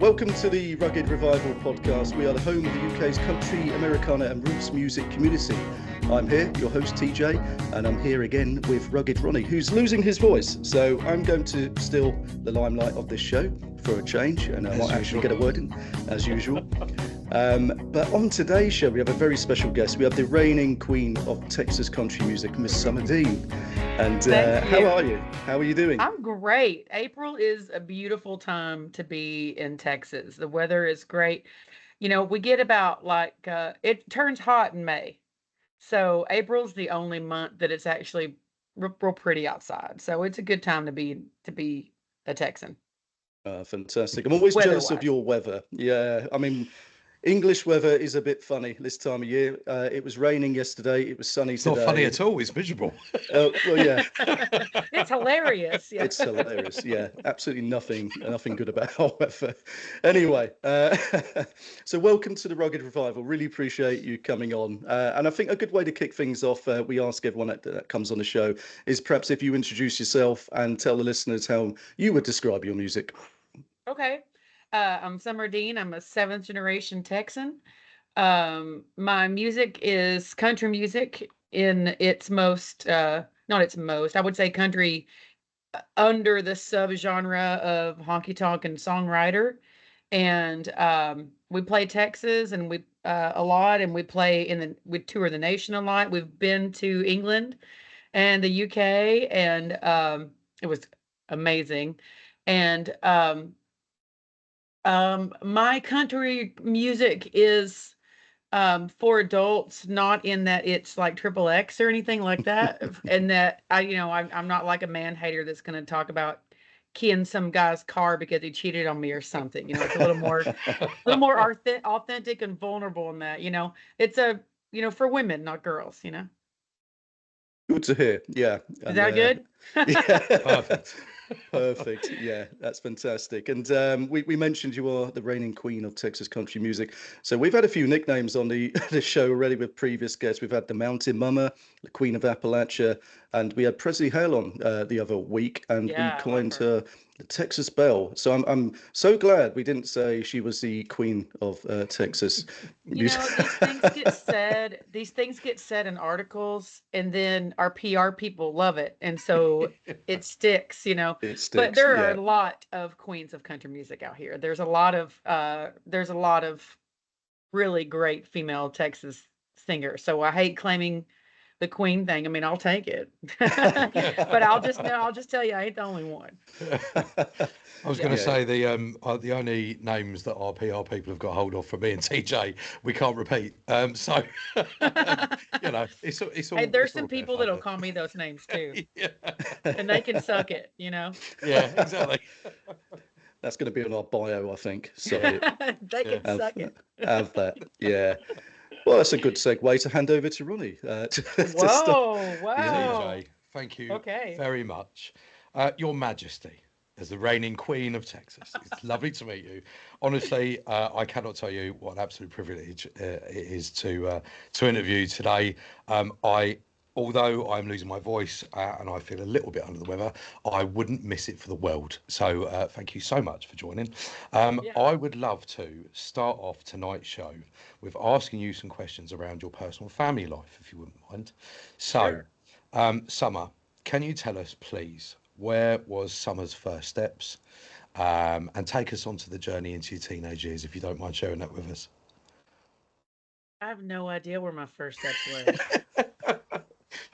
Welcome to the Rugged Revival podcast. We are the home of the UK's country, Americana and Roots music community. I'm here, your host TJ, and I'm here again with Rugged Ronnie, who's losing his voice. So I'm going to steal the limelight of this show for a change, and I might actually get a word in, as usual. But on today's show, we have a very special guest. We have the reigning queen of Texas country music, Miss Summer Dean. And how are you? How are you doing? I'm great. April is a beautiful time to be in Texas. The weather is great. You know, we get about it turns hot in May. So April's the only month that it's actually real pretty outside. So it's a good time to be a Texan. Fantastic. I'm always jealous of Weather-wise. your weather. Yeah, I mean, English weather is a bit funny this time of year. It was raining yesterday. It was sunny today. Not funny at all. It's miserable. Well, yeah, It's hilarious. Yeah. it's hilarious. Yeah, absolutely nothing good about our weather. Anyway, so welcome to the Rugged Revival. Really appreciate you coming on. And I think a good way to kick things off, we ask everyone that comes on the show, is perhaps if you introduce yourself and tell the listeners how you would describe your music. Okay. I'm Summer Dean. I'm a seventh generation Texan. My music is country music in its most, not its most, I would say country under the subgenre of honky tonk and songwriter. And we play Texas and we a lot, and we we tour the nation a lot. We've been to England and the UK, and it was amazing. And my country music is for adults, not in that it's like triple X or anything like that. And that I'm not like a man hater that's going to talk about keying some guy's car because he cheated on me or something. You know, it's a little more authentic and vulnerable in that. You know, it's for women, not girls. You know. Good to hear. Yeah. Is that good? Yeah. Perfect. Perfect. Yeah, that's fantastic. And we mentioned you are the reigning queen of Texas country music. So we've had a few nicknames on the show already with previous guests. We've had the Mountain Mama, the Queen of Appalachia, and we had Presley Hale on the other week, and Yeah, we coined I love her the Texas Belle. So I'm so glad we didn't say she was the queen of Texas music. These things get said in articles, and then our PR people love it, and so it sticks, you know. It sticks. But there are Yeah. a lot of queens of country music out here. There's a lot of really great female Texas singers. So I hate claiming the queen thing. I mean, I'll take it. But I'll just tell you I ain't the only one. I was going to Yeah. say the only names that our PR people have got hold of for me and TJ we can't repeat. So you know, it's all. Hey, there's it's all some a bit people of that'll fun, call me those names too, yeah, and they can suck it, you know. yeah, exactly. That's going to be on our bio, I think. So They can have, suck it. have that. Yeah. Well, that's a good segue to hand over to Ronnie. To start. Whoa, wow. TJ, thank you Okay. very much. Your Majesty, as the reigning Queen of Texas, it's lovely to meet you. Honestly, I cannot tell you what an absolute privilege it is to interview today. Although I'm losing my voice and I feel a little bit under the weather, I wouldn't miss it for the world. So thank you so much for joining. Yeah. I would love to start off tonight's show with asking you some questions around your personal family life, if you wouldn't mind. So, Sure. Summer, can you tell us, please, where was Summer's first steps? And take us onto the journey into your teenage years, if you don't mind sharing that with us. I have no idea where my first steps were.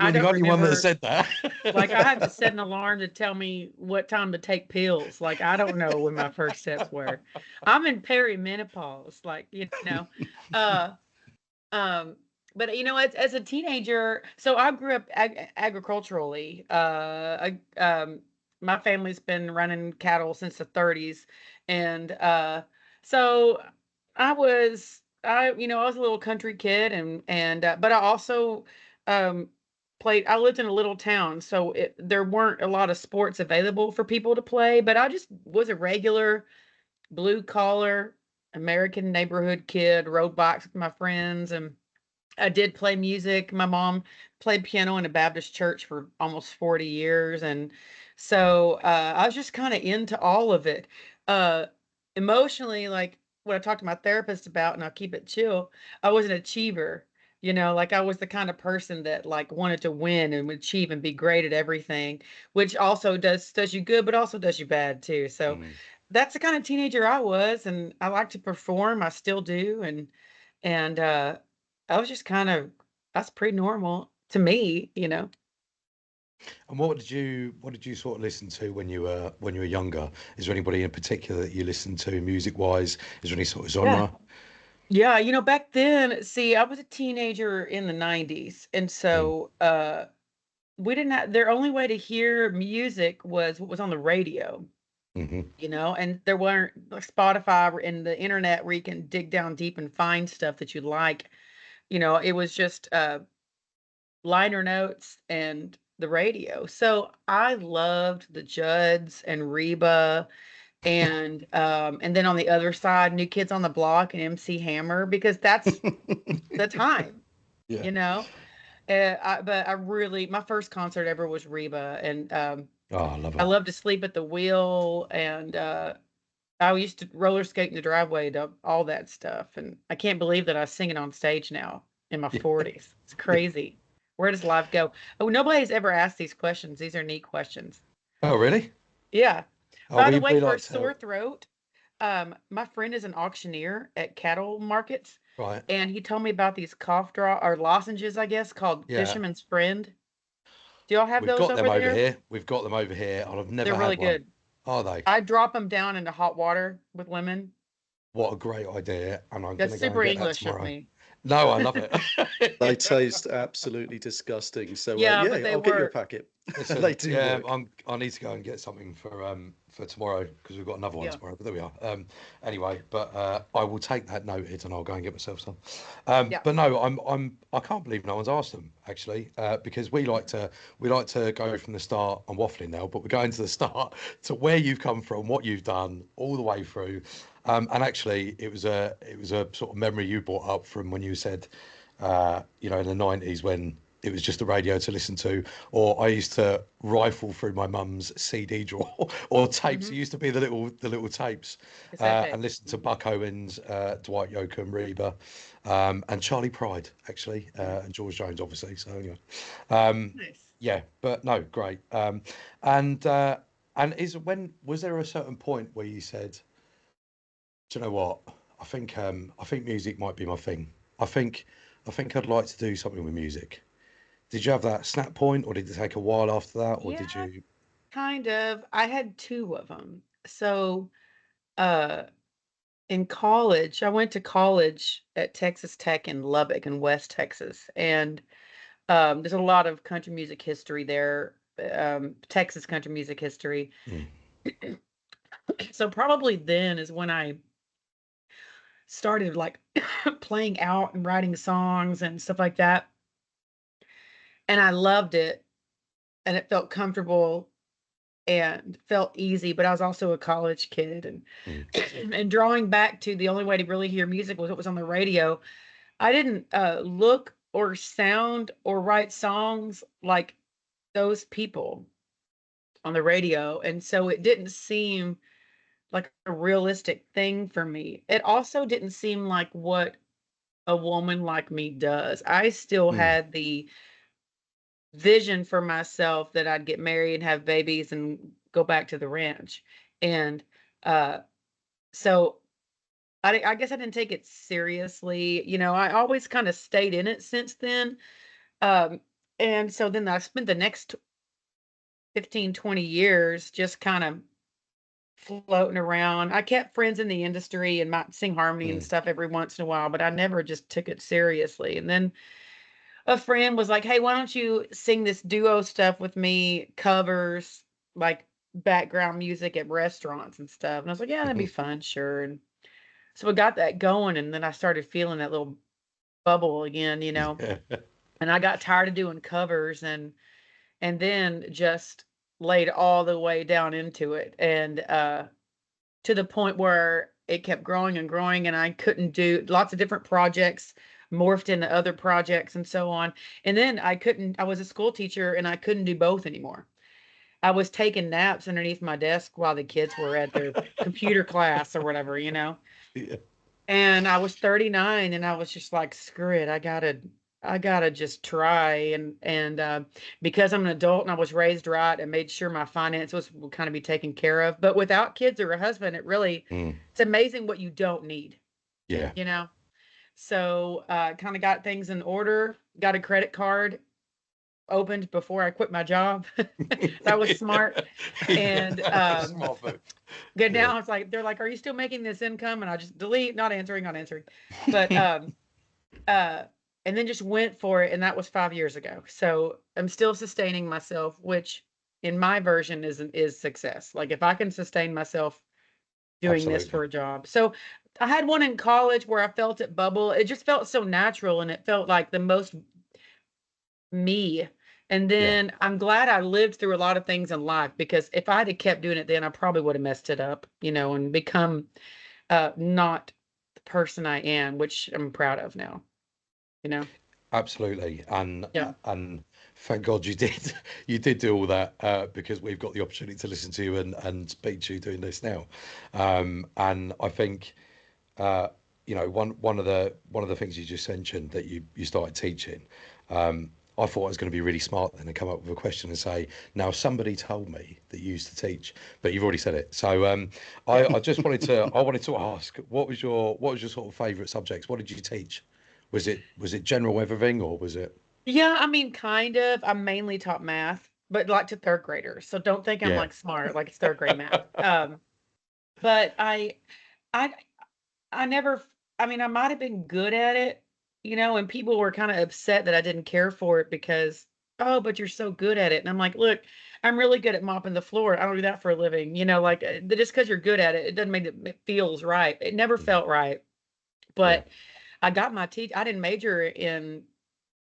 You're I the don't only one that remember. said that. Like, I had to set an alarm to tell me what time to take pills. Like, I don't know when my first steps were. I'm in perimenopause, like, you know. Uh, but you know, as a teenager, so I grew up agriculturally. My family's been running cattle since the 30s, and so I was a little country kid, and but I also um played. I lived in a little town, so there weren't a lot of sports available for people to play, but I just was a regular blue collar American neighborhood kid, rode bikes with my friends, and I did play music. My mom played piano in a Baptist church for almost 40 years. And so I was just kind of into all of it. Uh, emotionally, like what I talked to my therapist about, and I'll keep it chill, I was an achiever. Like I was the kind of person that like wanted to win and would achieve and be great at everything, which also does you good, but also does you bad too. So Mm. that's the kind of teenager I was, and I like to perform. I still do, and I was just kind of that's pretty normal to me. And what did you sort of listen to when you were younger? Is there anybody in particular that you listened to music wise? Is there any sort of Yeah. genre? Yeah, back then, see, I was a teenager in the 90s, and Mm. so we didn't have their only way to hear music was what was on the radio, Hmm. and there weren't like Spotify and the internet where you can dig down deep and find stuff that you like. It was just liner notes and the radio. So I loved the Judds and Reba and then on the other side, New Kids on the Block and MC Hammer because that's the time, Yeah. you know? But I really, my first concert ever was Reba, and Oh, I love I her. love to sleep at the wheel, and I used to roller skate in the driveway to all that stuff. And I can't believe that I sing it on stage now in my Yeah. 40s. It's Yeah. crazy. Where does life go? Oh, nobody's ever asked these questions. These are neat questions. Oh, really? Yeah. Oh, By the we way, for a like to. sore throat, my friend is an auctioneer at cattle markets, Right. and he told me about these cough drop or lozenges, I guess, called Yeah. Fisherman's Friend. Do y'all have We've those got them over over there? here. We've got them over here, and I've They're never really had one. good. Are they? I drop them down into hot water with lemon. What a great idea. And I'm going That's to go and super get that English of tomorrow. me. No, I love They it. taste absolutely disgusting. So Yeah, but yeah, they I'll get you a work. packet. They Listen, do yeah, work. I need to go and get something for tomorrow because we've got another one Yeah. tomorrow. But there we are. Anyway, but I will take that noted and I'll go and get myself some. Yeah. But no, I can't believe no one's asked them actually because we like to go from the start. I'm waffling now, but we're going to the start to where you've come from, what you've done, all the way through. And actually, it was a sort of memory you brought up from when you said, in the 90s when it was just the radio to listen to, or I used to rifle through my mum's CD drawer or tapes. It Hmm. used to be the little tapes, Cassette and tapes. listen to Buck Owens, Dwight Yoakam, Reba, and Charlie Pride actually, Yeah. and George Jones obviously. So anyway, um, Nice. yeah, but no, great. And was there a certain point where you said, do you know what? I think music might be my thing. I think I think I'd like to do something with music. Did you have that snap point, or did it take a while after that, or did Yeah, you? kind of. I had two of them. So, uh, in college, I went to college at Texas Tech in Lubbock in West Texas, and there's a lot of country music history there, Texas country music history. Mm, So probably then is when I started like playing out and writing songs and stuff like that, and I loved it, and it felt comfortable and felt easy, but I was also a college kid, and mm, and drawing back to the only way to really hear music was what was on the radio. I didn't look or sound or write songs like those people on the radio, and so it didn't seem like a realistic thing for me. It also didn't seem like what a woman like me does. I still mm, had the vision for myself that I'd get married and have babies and go back to the ranch. And uh, so I guess I didn't take it seriously. I always kind of stayed in it since then. Um, and so then I spent the next 15, 20 years just kind of floating around. I kept friends in the industry and might sing harmony and mm, stuff every once in a while, but I never just took it seriously. And then a friend was like, "Hey, why don't you sing this duo stuff with me, covers, like background music at restaurants and stuff?" And I was like, "Yeah, that'd be mhm. fun, sure." And so we got that going, and then I started feeling that little bubble again. Yeah. And I got tired of doing covers and then just laid all the way down into it. And to the point where it kept growing and growing, and I couldn't do lots of different projects, morphed into other projects and so on. And then I was a school teacher and I couldn't do both anymore. I was taking naps underneath my desk while the kids were at their computer class or whatever, Yeah. And I was 39 and I was just like, screw it. I gotta just try. And because I'm an adult and I was raised right and made sure my finances would kind of be taken care of. But without kids or a husband, it's amazing what you don't need, Yeah. you know? So kind of got things in order, got a credit card opened before I quit my job. That was smart. And Smart move. good Yeah. now it's like they're like, "Are you still making this income?" And I just delete, not answering, not answering. But uh and then just went for it, and that was 5 years ago. So I'm still sustaining myself, which in my version is success. Like if I can sustain myself doing this Absolutely. for a job. So I had one in college where I felt it bubble. It just felt so natural and it felt like the most me. And Yeah. then I'm glad I lived through a lot of things in life, because if I had kept doing it then I probably would have messed it up, and become not the person I am, which I'm proud of now, you know. Absolutely. Yeah. And thank God you did you did do all that, because we've got the opportunity to listen to you and speak to you doing this now. And I think, uh, one of the things you just mentioned, that you started teaching. I thought I was going to be really smart then and come up with a question and say, now somebody told me that you used to teach, but you've already said it. So I just wanted to ask, what was your sort of favourite subjects? What did you teach? Was it general everything, or was it? Yeah, I mean, kind of. I mainly taught math, but like to third graders. So don't think I'm Yeah. like smart, like it's third grade math. But I, I never, I mean, I might have been good at it, and people were kind of upset that I didn't care for it because, oh, but you're so good at it. And I'm like, look, I'm really good at mopping the floor. I don't do that for a living, like just because you're good at it, it doesn't mean it feels right. It never Mhm. felt right. Yeah. But I got my I didn't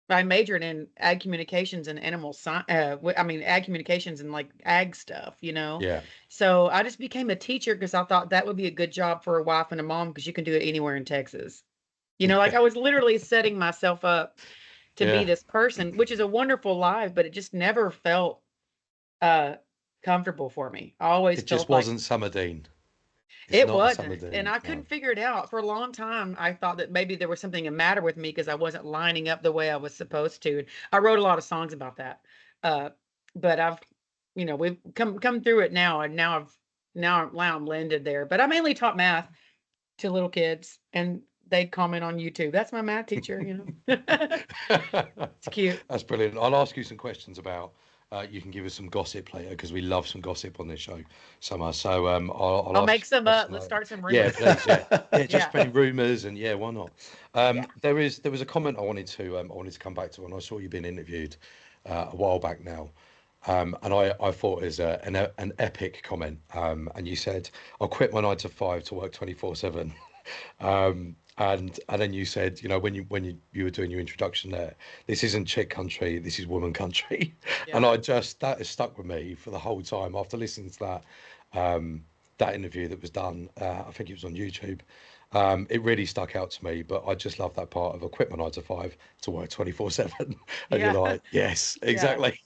I majored in ag communications and animal science. I mean, ag communications and like ag stuff, Yeah. So I just became a teacher because I thought that would be a good job for a wife and a mom, because you can do it anywhere in Texas. Like I was literally setting myself up to be Yeah. this person, which is a wonderful life, but it just never felt uh comfortable for me. I always It just felt like wasn't Summer Dean. It's it not a Summer wasn't, and Dean. I No. couldn't figure it out. For a long time, I thought that maybe there was something the matter with me because I wasn't lining up the way I was supposed to. I wrote a lot of songs about that. Uh, but we've come through it now, and now I'm landed there. But I mainly taught math to little kids, and they comment on YouTube. That's my math teacher. It's cute. That's brilliant. I'll ask you some questions about. You can give us some gossip later, because we love some gossip on this show, Summer. So I'll I'll ask make you some some up. questions Let's later. start some Yeah, rumors. please. Yeah, yeah. Just Yeah, spreading rumours, and yeah, why not? yeah. There was a comment I wanted to come back to when I saw you being interviewed a while back now. And I thought it was an epic comment. And you said, "I'll quit my 9 to 5 to work 24/7." And then you said, when you were doing your introduction there, this isn't chick country, this is woman country. And Yeah. that has stuck with me for the whole time after listening to that interview that was done. I think it was on YouTube. It really stuck out to me, but I just love that part of, I quit my 9 to 5 to work 24/7. And you're Yeah. like, yes, Yeah. exactly.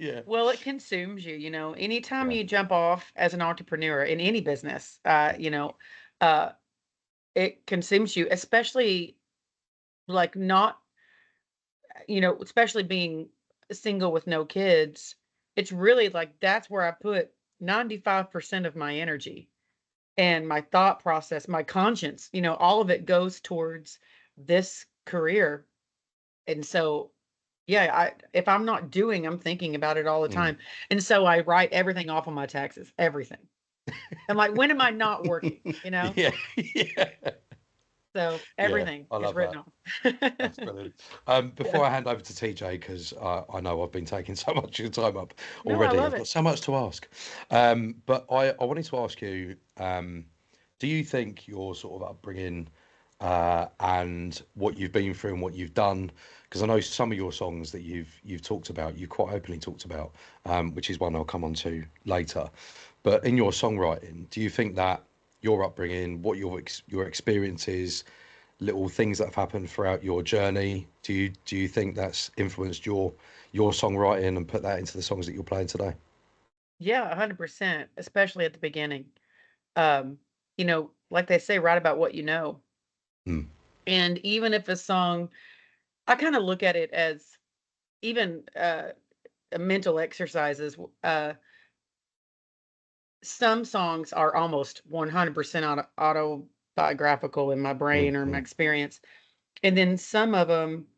Yeah. Well, it consumes you, anytime Yeah. you jump off as an entrepreneur in any business, uh, it consumes you, especially like not, especially being single with no kids. It's really like that's where I put 95% of my energy and my thought process, my conscience, all of it goes towards this career. And so, yeah, if I'm not doing, I'm thinking about it all the Mm. time. And so I write everything off on my taxes, everything. I'm like, when am I not working? Yeah. Yeah. So Yeah. everything I is love written that. off. That's brilliant. Yeah. Before I hand over to TJ, because I know I've been taking so much of your time up No, I already, love I've got it. so much to ask. But I wanted to ask you, do you think your sort of upbringing, and what you've been through and what you've done, because I know some of your songs that you've talked about, you quite openly talked about, which is one I'll come on to later. But in your songwriting, do you think that your upbringing, what your experiences, little things that have happened throughout your journey, do you think that's influenced your songwriting and put that into the songs that you're playing today? Yeah, 100%, especially at the beginning. Um, like they say, write about what you know. Mm. And even if a song, I kind of look at it as even mental exercises. Some songs are almost 100% autobiographical in my Mm. brain or my Mm. experience. And then some of them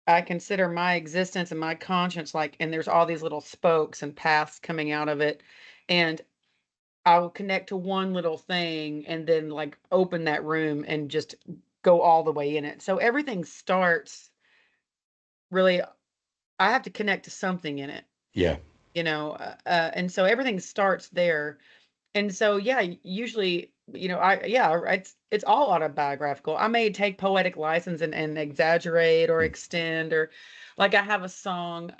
I consider my existence and my conscience like, and there's all these little spokes and paths coming out of it. And I will connect to one little thing and then like open that room and just go all the way in it. So everything starts really, I have to connect to something in it, Yeah. and so everything starts there. And so, yeah, usually, it's all autobiographical. I may take poetic license and exaggerate or Mm. extend, or like I have a song,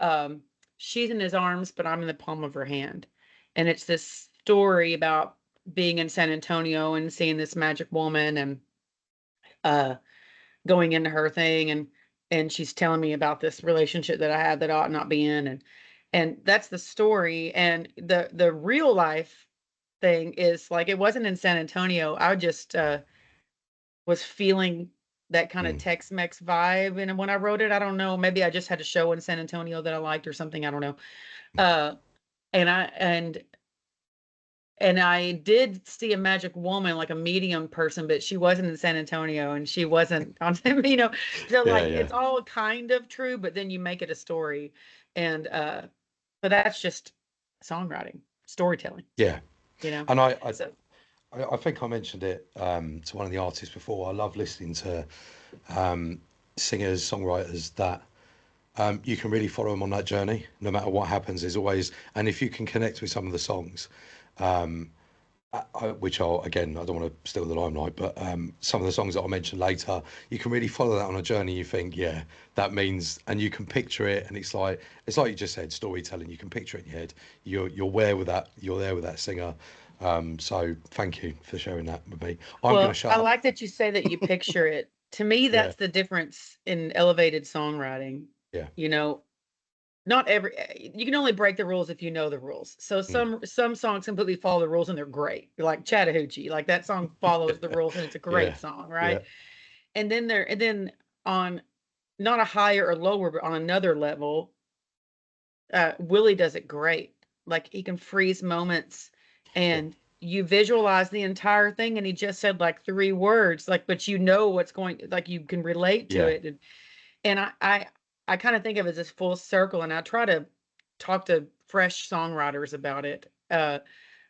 She's in His Arms, but I'm in the Palm of Her Hand. And it's this story about being in San Antonio and seeing this magic woman and uh going into her thing, and she's telling me about this relationship that I had that I ought not be in, and that's the story. And the real life thing is like it wasn't in San Antonio. I just was feeling that kind of Mm. Tex-Mex vibe, and when I wrote it, I don't know, maybe I just had a show in San Antonio that I liked or something. I don't know. Uh, and I did see a magic woman, like a medium person, but she wasn't in San Antonio and she wasn't on, so Yeah. like Yeah. it's all kind of true, but then you make it a story. And but that's just songwriting, storytelling, Yeah. you know. And So I think I mentioned it to one of the artists before. I love listening to um, singers, songwriters that you can really follow them on that journey. No matter what happens, there's always, and if you can connect with some of the songs, which are, again, I don't want to steal the limelight, but some of the songs that I'll mention later, you can really follow that on a journey. You think, yeah, that means, and you can picture it, and it's like you just said, storytelling. You can picture it in your head. You're there with that. You're there with that singer. So thank you for sharing that with me. I'm going to well, shut I up. like that you say that you picture it. To me, Yeah, that's the difference in elevated songwriting. yeah, You know, not every you can only break the rules if you know the rules. So mm, some songs completely follow the rules and they're great. Like Chattahoochee, like that song follows the rules and it's a yeah, great song, right? yeah, And then on not a higher or lower, but on another level, Willie does it great. Like he can freeze moments yeah, and you visualize the entire thing and he just said like three words, like but you know what's going, like you can relate to yeah, it. And I kind of think of it as this full circle, and I try to talk to fresh songwriters about it.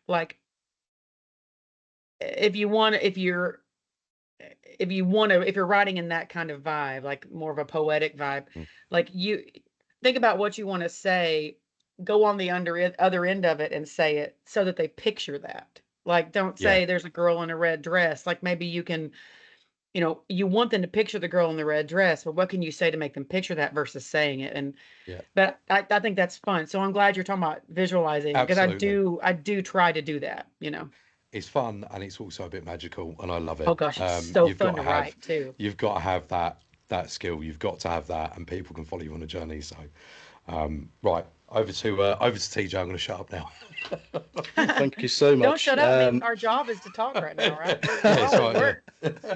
Like if you want, if you're writing in that kind of vibe, like more of a poetic vibe, mm, like you think about what you want to say, go on the other end of it and say it so that they picture that. Like, don't yeah, say there's a girl in a red dress. Like maybe you can, you want them to picture the girl in the red dress, but what can you say to make them picture that versus saying it? And yeah. but I think that's fun. So I'm glad you're talking about visualizing because I Absolutely. do I do try to do that. It's fun and it's also a bit magical, and I love Oh it. gosh, it's so fun to write too. You've got to have that skill. You've got to have that, and people can follow you on a journey. So, right, over to TJ. I'm going to shut up now. Thank you so Don't much. shut up. I mean, our job is to talk right now, right? We're Yeah, it's all at right. work. Yeah,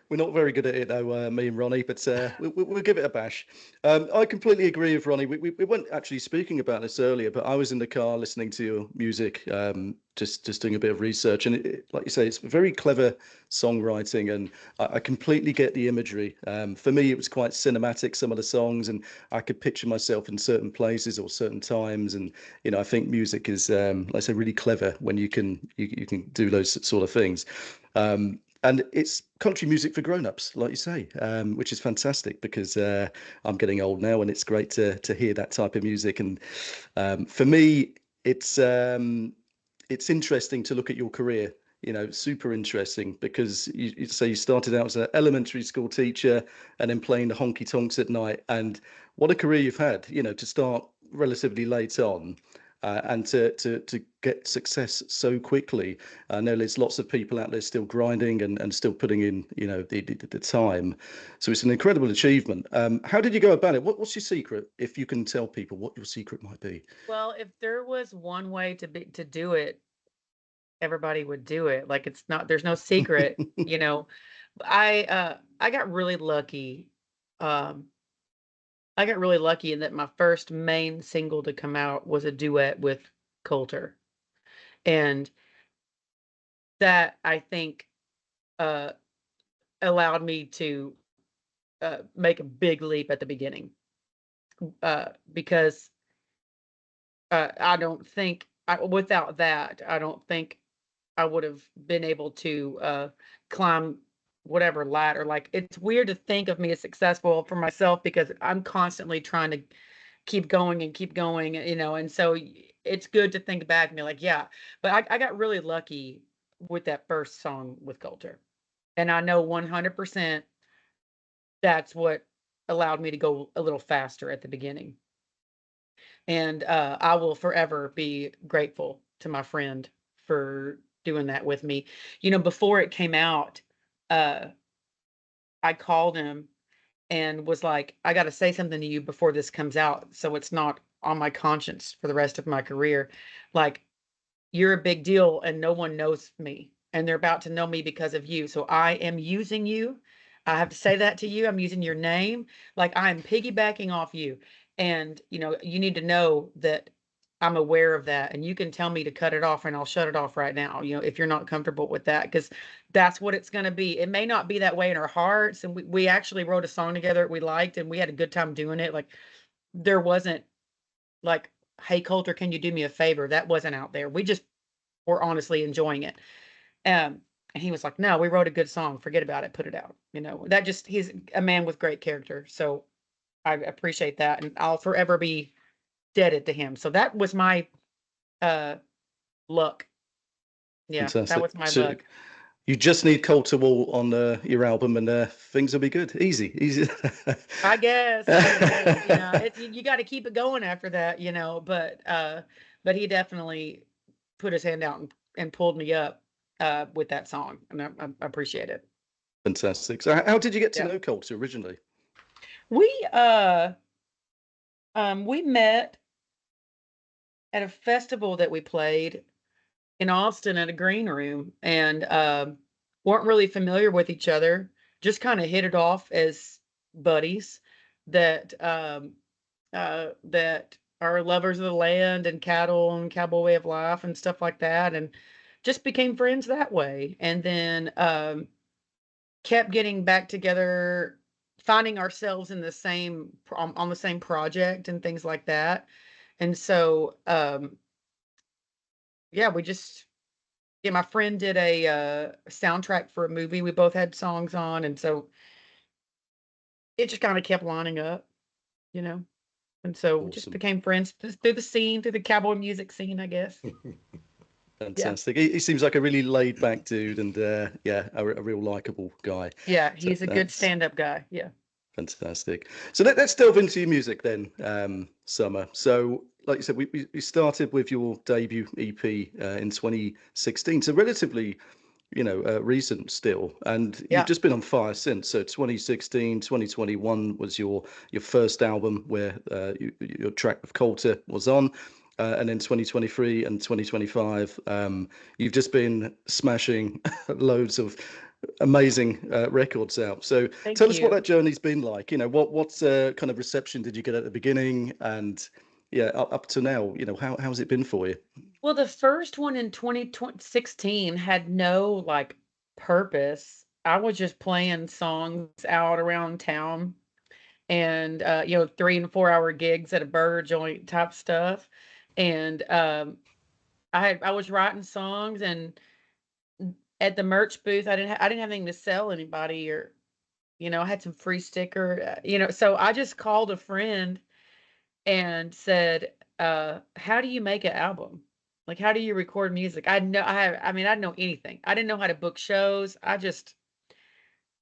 We're not very good at it, though, me and Ronnie, but we'll give it a bash. I completely agree with Ronnie. We weren't actually speaking about this earlier, but I was in the car listening to your music, just doing a bit of research. And like you say, it's very clever songwriting, and I completely get the imagery. For me, it was quite cinematic, some of the songs, and I could picture myself in certain places or certain times. And, I think music is, like I say, really clever when you can do those sort of things. And it's country music for grown-ups, like you say, which is fantastic because I'm getting old now, and it's great to hear that type of music. And for me, it's interesting to look at your career. Super interesting because you say you started out as an elementary school teacher and then playing the honky tonks at night. And what a career you've had, to start relatively late on. and to get success so quickly. I know there's lots of people out there still grinding and still putting in, the time. So it's an incredible achievement. How did you go about it? What's your secret, if you can tell people what your secret might be? Well, if there was one way to do it, everybody would do it. Like, it's not, there's no secret, you know. I got really lucky. Um, I got really lucky in that my first main single to come out was a duet with Coulter. And that, I think, uh, allowed me to make a big leap at the beginning. Because I don't think, without that, I don't think I would have been able to climb whatever ladder. Like, it's weird to think of me as successful for myself because I'm constantly trying to keep going and keep going, and so it's good to think back and be like, yeah, but I got really lucky with that first song with Coulter. And I know 100% that's what allowed me to go a little faster at the beginning. And I will forever be grateful to my friend for doing that with me. Before it came out, uh, I called him and was like, I got to say something to you before this comes out, so it's not on my conscience for the rest of my career. Like, you're a big deal and no one knows me, and they're about to know me because of you. So I am using you. I have to say that to you. I'm using your name. Like, I'm piggybacking off you. And, you need to know that I'm aware of that. And you can tell me to cut it off and I'll shut it off right now, if you're not comfortable with that, because that's what it's going to be. It may not be that way in our hearts. And we actually wrote a song together we liked and we had a good time doing it. Like, there wasn't like, hey, Coulter, can you do me a favor? That wasn't out there. We just were honestly enjoying it. And he was like, no, we wrote a good song. Forget about it. Put it out. He's a man with great character. So I appreciate that. And I'll forever be indebted to him. So that was my uh luck. Yeah, that Fantastic. was my So luck. you just need Coulter Wall on your album, and things will be good. Easy, easy. I guess. You got to keep it going after that, but he definitely put his hand out and pulled me up with that song, and I appreciate it. Fantastic. So how did you get to Yeah. know Coulter originally? We met at a festival that we played in Austin at a green room, and weren't really familiar with each other. Just kind of hit it off as buddies that are lovers of the land and cattle and cowboy way of life and stuff like that, and just became friends that way. And then kept getting back together, finding ourselves in the same on the same project and things like that. And so yeah, my friend did a soundtrack for a movie we both had songs on, and so it just kind of kept lining up, you know. And so we just Awesome. became friends through the scene, through the cowboy music scene, I guess. Yeah. Fantastic. He seems like a really laid back dude, and yeah, a real likable guy. Yeah, So he's a good that's stand-up guy. Yeah. fantastic. So let's delve into your music then, Summer. So, like you said, we started with your debut EP in 2016, so relatively, recent still, and Yeah. you've just been on fire since. So 2016, 2021 was your first album where your track with Coulter was on. And then 2023 and 2025, you've just been smashing loads of amazing records out. So Thank tell us what you. that journey's been like. What kind of reception did you get at the beginning, and yeah, up to now, how's it been for you? Well, the first one in 2016 had no like purpose. I was just playing songs out around town and 3 and 4 hour gigs at a burger joint type stuff. And I was writing songs, and at the merch booth I didn't have anything to sell anybody, or I had some free sticker, so I just called a friend and said, how do you make an album? Like, how do you record music? I mean, I didn't know anything. I didn't know how to book shows. I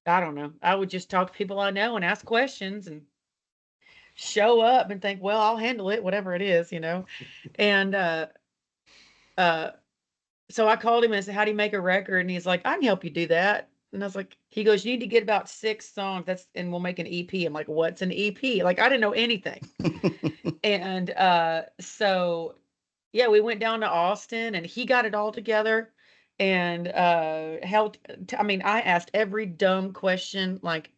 don't know. I would just talk to people I know and ask questions. And show up and think, well, I'll handle it, whatever it is, And uh, so I called him and I said, how do you make a record? And he's like, I can help you do that. And I was like, he goes, you need to get about 6 songs. And we'll make an EP. I'm like, what's an EP? Like, I didn't know anything. And so yeah, we went down to Austin and he got it all together and helped. I mean, I asked every dumb question, like,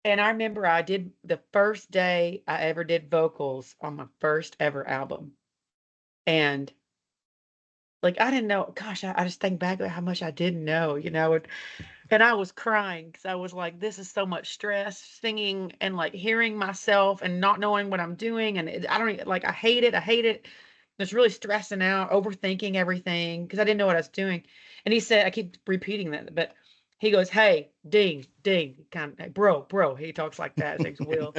and I remember I did the first day I ever did vocals on my first ever album. And like, I didn't know, gosh, I just think back at how much I didn't know, and I was crying because I was like, this is so much stress singing and like hearing myself and not knowing what I'm doing. And I don't like, I hate it. I hate it. It's really stressing out, overthinking everything because I didn't know what I was doing. And he said, I keep repeating that, but he goes, hey, Dean, kind of, hey, bro. He talks like that. His name's Will.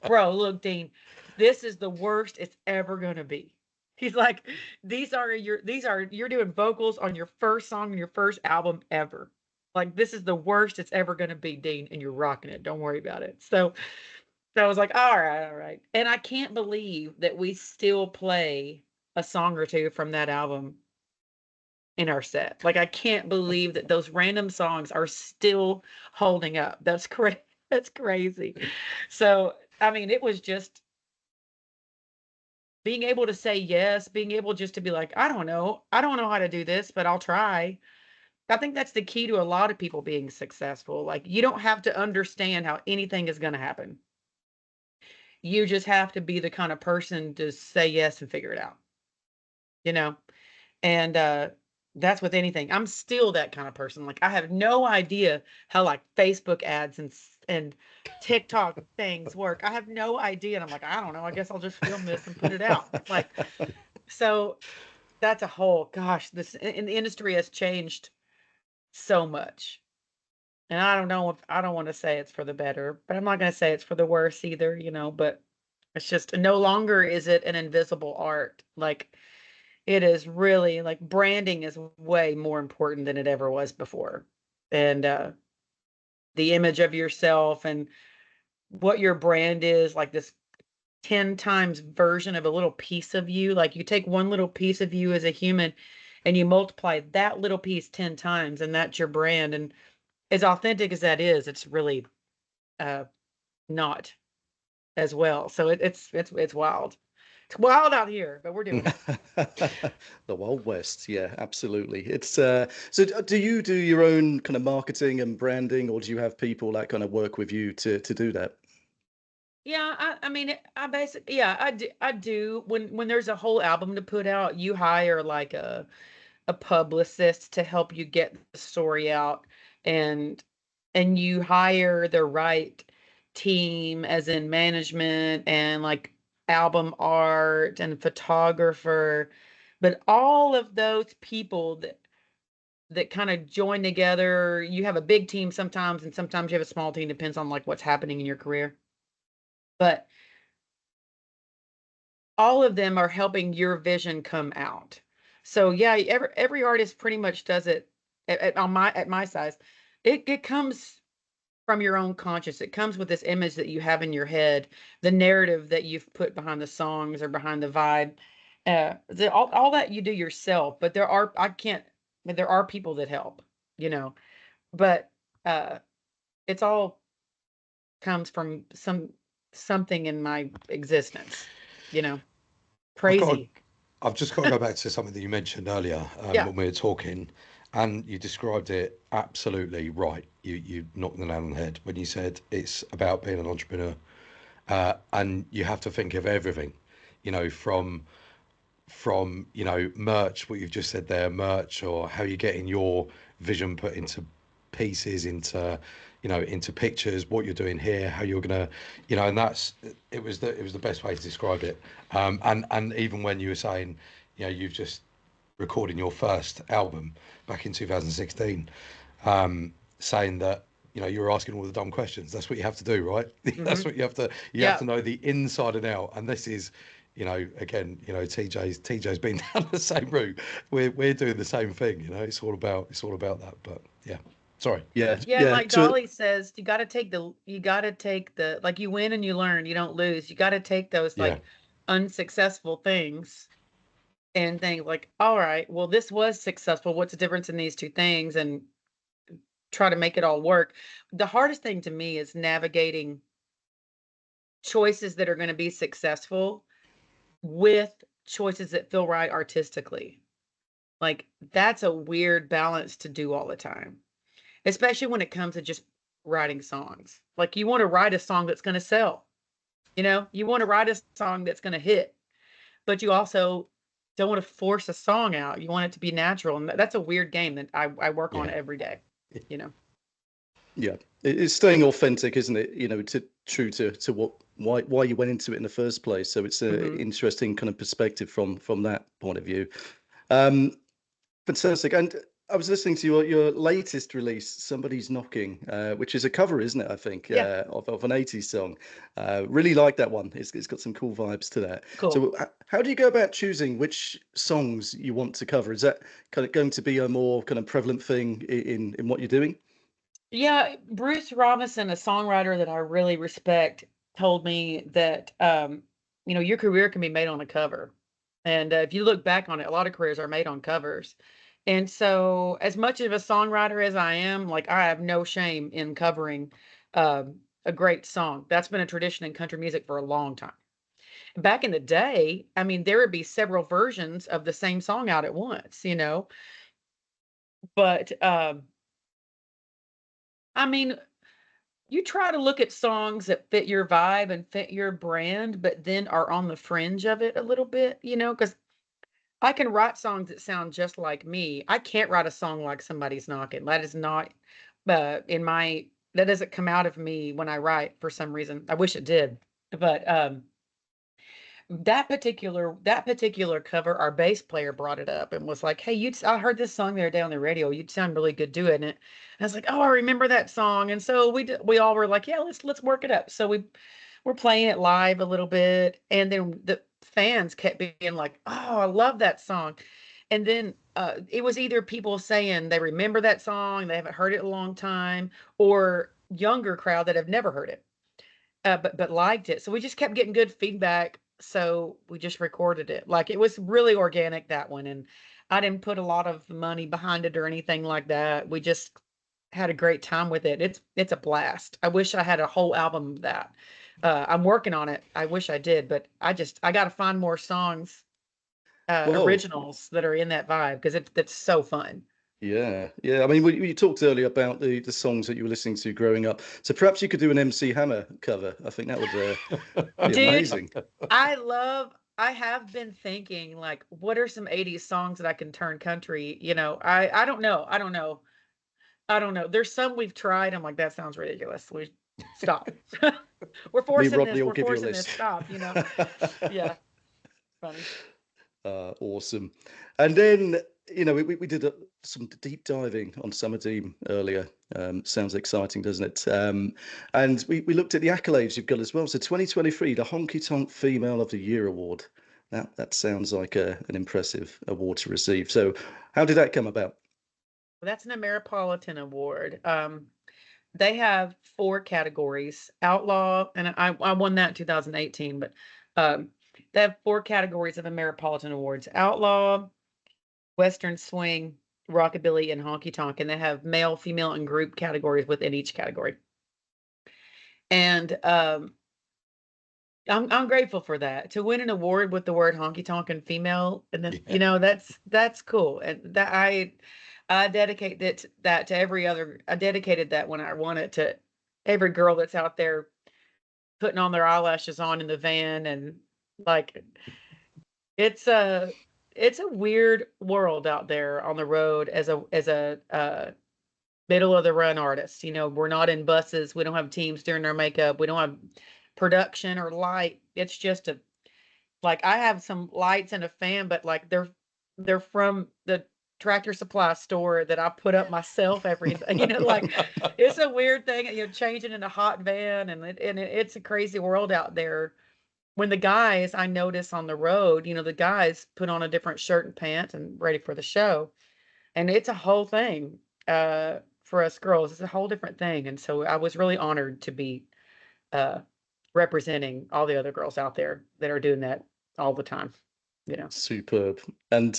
Bro, look, Dean, this is the worst it's ever going to be. He's like, you're doing vocals on your first song on your first album ever. Like, this is the worst it's ever going to be, Dean, and you're rocking it. Don't worry about it. So I was like, all right. And I can't believe that we still play a song or two from that album in our set. Like, I can't believe that those random songs are still holding up. That's crazy. That's crazy. So, I mean, it was just being able to say yes, being able just to be like, I don't know how to do this, but I'll try. I think that's the key to a lot of people being successful. Like, you don't have to understand how anything is going to happen. You just have to be the kind of person to say yes and figure it out, you know? And that's with anything. I'm still that kind of person. Like, I have no idea how like Facebook ads and TikTok things work. I have no idea. And I'm like, I don't know. I guess I'll just film this and put it out. Like, so that's a whole, gosh, the industry has changed so much. And I don't know if I don't want to say it's for the better, but I'm not going to say it's for the worse either, but it's just no longer is it an invisible art. Like, it is really like branding is way more important than it ever was before. And the image of yourself and what your brand is, like this 10 times version of a little piece of you. Like, you take one little piece of you as a human and you multiply that little piece 10 times, and that's your brand. And as authentic as that is, it's really not as well. So it's wild. It's wild out here, but we're doing it. The Wild West, yeah, absolutely. It's do you do your own kind of marketing and branding, or do you have people that kind of work with you to do that? Yeah, I mean, I basically, yeah, I do. When there's a whole album to put out, you hire like a publicist to help you get the story out, and you hire the right team, as in management and like album art and photographer. But all of those people that kind of join together, you have a big team sometimes, and sometimes you have a small team, depends on like what's happening in your career. But all of them are helping your vision come out. So yeah, every artist pretty much does it at my size. It comes from your own conscious. It comes with this image that you have in your head, the narrative that you've put behind the songs or behind the vibe. All that you do yourself, but there are people that help, but uh, it's all comes from something in my existence, you know. I've got. Crazy. I've just got to go back to something that you mentioned earlier Yeah. when we were talking, and you described it absolutely right. You knocked the nail on the head when you said it's about being an entrepreneur, and you have to think of everything, from merch, what you've just said there, merch, or how you're getting your vision put into pieces, into pictures, what you're doing here, how you're gonna, and it was the best way to describe it. And even when you were saying, you've just recording your first album back in 2016, saying that you were asking all the dumb questions. That's what you have to do, right? That's what you have to. You have to know the inside and out. And this is, again, TJ's been down the same route. We're doing the same thing. It's all about that. But yeah. Sorry. Yeah, Yeah, and yeah. like Dolly says, you gotta take the like you win and you learn, you don't lose. You gotta take those Yeah. like unsuccessful things and think like, all right, well, this was successful. What's the difference in these two things? And try to make it all work. The hardest thing to me is navigating choices that are going to be successful with choices that feel right artistically. Like that's a weird balance to do all the time, especially when it comes to just writing songs. Like you want to write a song that's going to sell, you want to write a song that's going to hit, but you also don't want to force a song out. You want it to be natural. And that's a weird game that I work on Yeah. every day, you know? Yeah, it's staying authentic, isn't it? True to why you went into it in the first place. So it's an Mhm. interesting kind of perspective from that point of view. Um, Fantastic. And I was listening to your latest release, "Somebody's Knocking," which is a cover, isn't it? I think Yeah, of an '80s song. Really like that one. It's got some cool vibes to that. cool. So, how do you go about choosing which songs you want to cover? Is that kind of going to be a more kind of prevalent thing in what you're doing? Yeah, Bruce Robinson, a songwriter that I really respect, told me that your career can be made on a cover. And if you look back on it, a lot of careers are made on covers. And so, as much of a songwriter as I am, like I have no shame in covering a great song. That's been a tradition in country music for a long time. Back in the day, I mean, there would be several versions of the same song out at once. But I mean, you try to look at songs that fit your vibe and fit your brand, but then are on the fringe of it a little bit, because I can write songs that sound just like me. I can't write a song like Somebody's Knocking. That is not that doesn't come out of me when I write for some reason. I wish it did. But that particular cover, our bass player brought it up and was like, "Hey, I heard this song the other day on the radio. You'd sound really good doing it." And I was like, "Oh, I remember that song." And so we all were like, "Yeah, let's work it up." So we're playing it live a little bit, and then the fans kept being like, "Oh, I love that song." And then it was either people saying they remember that song, they haven't heard it in a long time, or younger crowd that have never heard it but liked it. So we just kept getting good feedback. So we just recorded it. Like it was really organic, that one. And I didn't put a lot of money behind it or anything like that. We just had a great time with it. It's a blast. I wish I had a whole album of that. I'm working on it. I wish I did, but I got to find more songs, Well, originals that are in that vibe because that's so fun. yeah, yeah. I mean, you talked earlier about the songs that you were listening to growing up. So perhaps you could do an MC Hammer cover. I think that would be Dude, amazing. I have been thinking like what are some 80s songs that I can turn country, I don't know. I don't know. I don't know. There's some we've tried. I'm like, that sounds ridiculous. We stop. We're Me and forcing Rodney this. will We're give you a forcing this. list. Stop. Yeah. Funny. Awesome. And then, we did some deep diving on Summer Dean earlier. Sounds exciting, doesn't it? And we looked at the accolades you've got as well. So 2023, the Honky Tonk Female of the Year Award. That sounds like an impressive award to receive. So how did that come about? Well, that's an Ameripolitan award. They have four categories: outlaw, and I won that in 2018. But um, they have four categories of Ameripolitan awards: outlaw, Western swing, rockabilly, and honky tonk, and they have male, female, and group categories within each category. And I'm grateful for that. To win an award with the word honky tonk and female, and then Yeah. that's cool. And that I dedicate that to every other. I dedicated that when I won it to every girl that's out there putting on their eyelashes on in the van, and like it's a it's a weird world out there on the road as a middle of the run artist. We're not in buses. We don't have teams doing our makeup. We don't have production or light. It's just like I have some lights and a fan, but like they're from the Tractor Supply store that I put up myself every like it's a weird thing, changing in a hot van, it's a crazy world out there. When the guys I notice on the road, the guys put on a different shirt and pants and ready for the show, and it's a whole thing. for us girls. It's a whole different thing. And so I was really honored to be uh, representing all the other girls out there that are doing that all the time. You know. Superb. And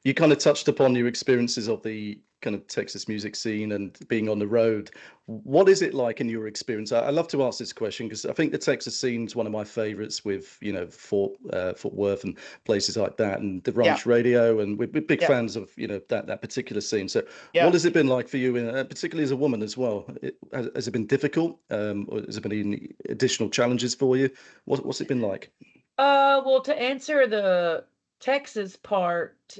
you kind of touched upon your experiences of the kind of Texas music scene and being on the road. What is it like in your experience? I love to ask this question because I think the Texas scene is one of my favorites with, you know, Fort Worth and places like that, and the Yeah. Ranch Radio, and we're big Yeah. fans of, you know, that particular scene. So Yeah. what has it been like for you, particularly as a woman as well? Has it been difficult? Or has there been any additional challenges for you? What's it been like? Well, to answer the Texas part,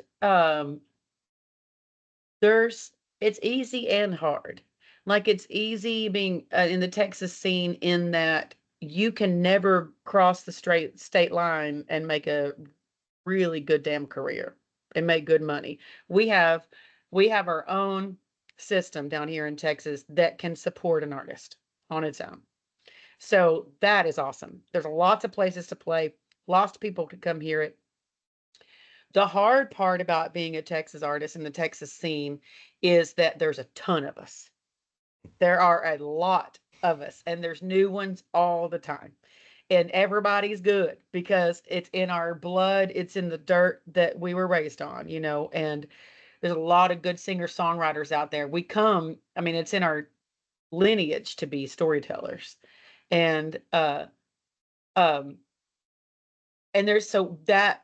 it's easy and hard. Like it's easy being in the Texas scene in that you can never cross the straight state line and make a really good damn career and make good money. We have our own system down here in Texas that can support an artist on its own. So that is awesome. There's lots of places to play. Lots of people could come hear it. The hard part about being a Texas artist in the Texas scene is that there's a ton of us. There are a lot of us, and there's new ones all the time. And everybody's good because it's in our blood, it's in the dirt that we were raised on, you know, and there's a lot of good singer-songwriters out there. It's in our lineage to be storytellers. And um and there's so that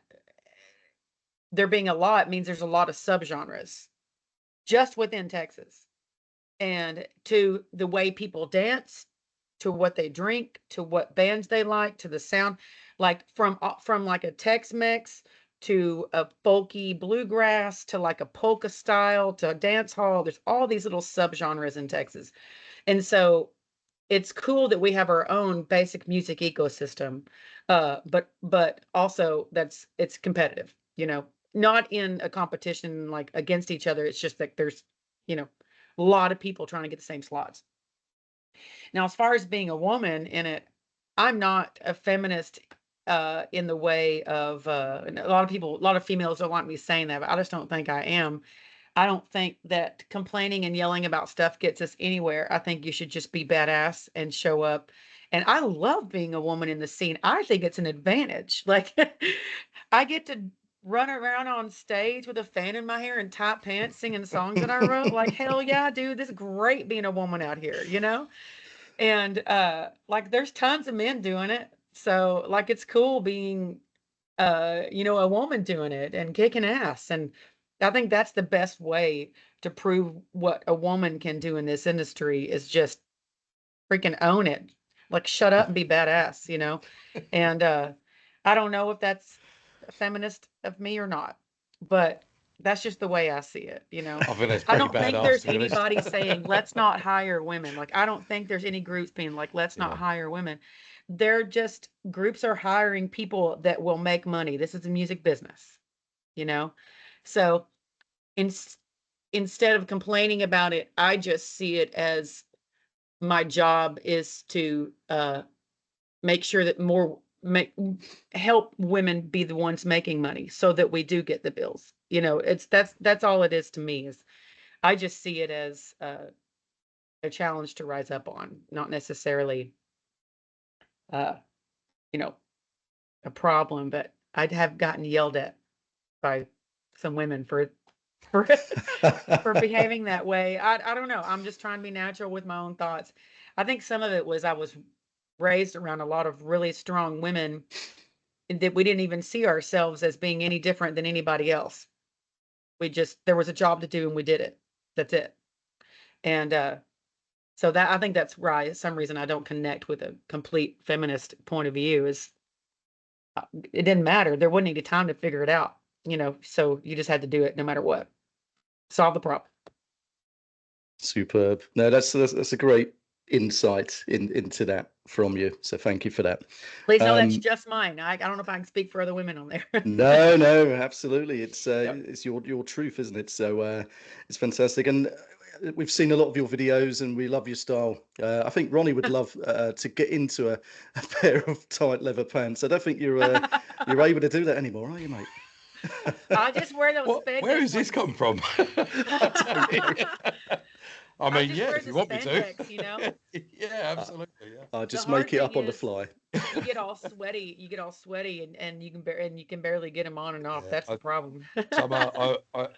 there being a lot means there's a lot of subgenres just within Texas. And to the way people dance, to what they drink, to what bands they like, to the sound, like from like a Tex-Mex to a folky bluegrass to like a polka style to a dance hall. There's all these little subgenres in Texas. And so it's cool that we have our own basic music ecosystem, but also it's competitive, you know, not in a competition like against each other. It's just that there's, you know, a lot of people trying to get the same slots. Now, as far as being a woman in it, I'm not a feminist in the way of and a lot of females don't want me saying that, but I just don't think I am. I don't think that complaining and yelling about stuff gets us anywhere. I think you should just be badass and show up. And I love being a woman in the scene. I think it's an advantage. Like I get to run around on stage with a fan in my hair and tight pants singing songs that I wrote. Like, hell yeah, dude, this is great being a woman out here, you know? And like there's tons of men doing it. So like it's cool being you know, a woman doing it and kicking ass. And I think that's the best way to prove what a woman can do in this industry is just freaking own it. Like shut up and be badass, you know? And I don't know if that's feminist of me or not, but that's just the way I see it, you know? I think that's I pretty don't think badass, there's to be honest. anybody saying, let's not hire women. Like, I don't think there's any groups being like, let's not Yeah. hire women. They're just, groups are hiring people that will make money. This is a music business, you know? So in, instead of complaining about it, I just see it as my job is to make sure that help women be the ones making money so that we do get the bills. You know, that's all it is to me. Is I just see it as a challenge to rise up on, not necessarily uh you know, a problem. But I'd have gotten yelled at by some women for for behaving that way. I don't know. I'm just trying to be natural with my own thoughts. I think some of it was I was raised around a lot of really strong women that we didn't even see ourselves as being any different than anybody else. There was a job to do and we did it. That's it. And so that I think that's right. Some reason I don't connect with a complete feminist point of view is it didn't matter. There wasn't any time to figure it out, you know, so you just had to do it no matter what. Solve the problem. Superb. No, that's a great insight into that from you. So thank you for that. Please know that's just mine. I don't know if I can speak for other women on there. No, absolutely. It's Yep. it's your truth, isn't it? So it's fantastic. And we've seen a lot of your videos and we love your style. I think Ronnie would love to get into a pair of tight leather pants. I don't think you're able to do that anymore, are you, mate? I just wear those Where has this come from? I I mean, just yeah, wear if the you want me to. spandex, you know. Yeah, absolutely. Yeah. I The just make hard it thing up on the is fly. you get all sweaty. You get all sweaty, and you can barely get them on and off. Yeah. That's the problem. Summer,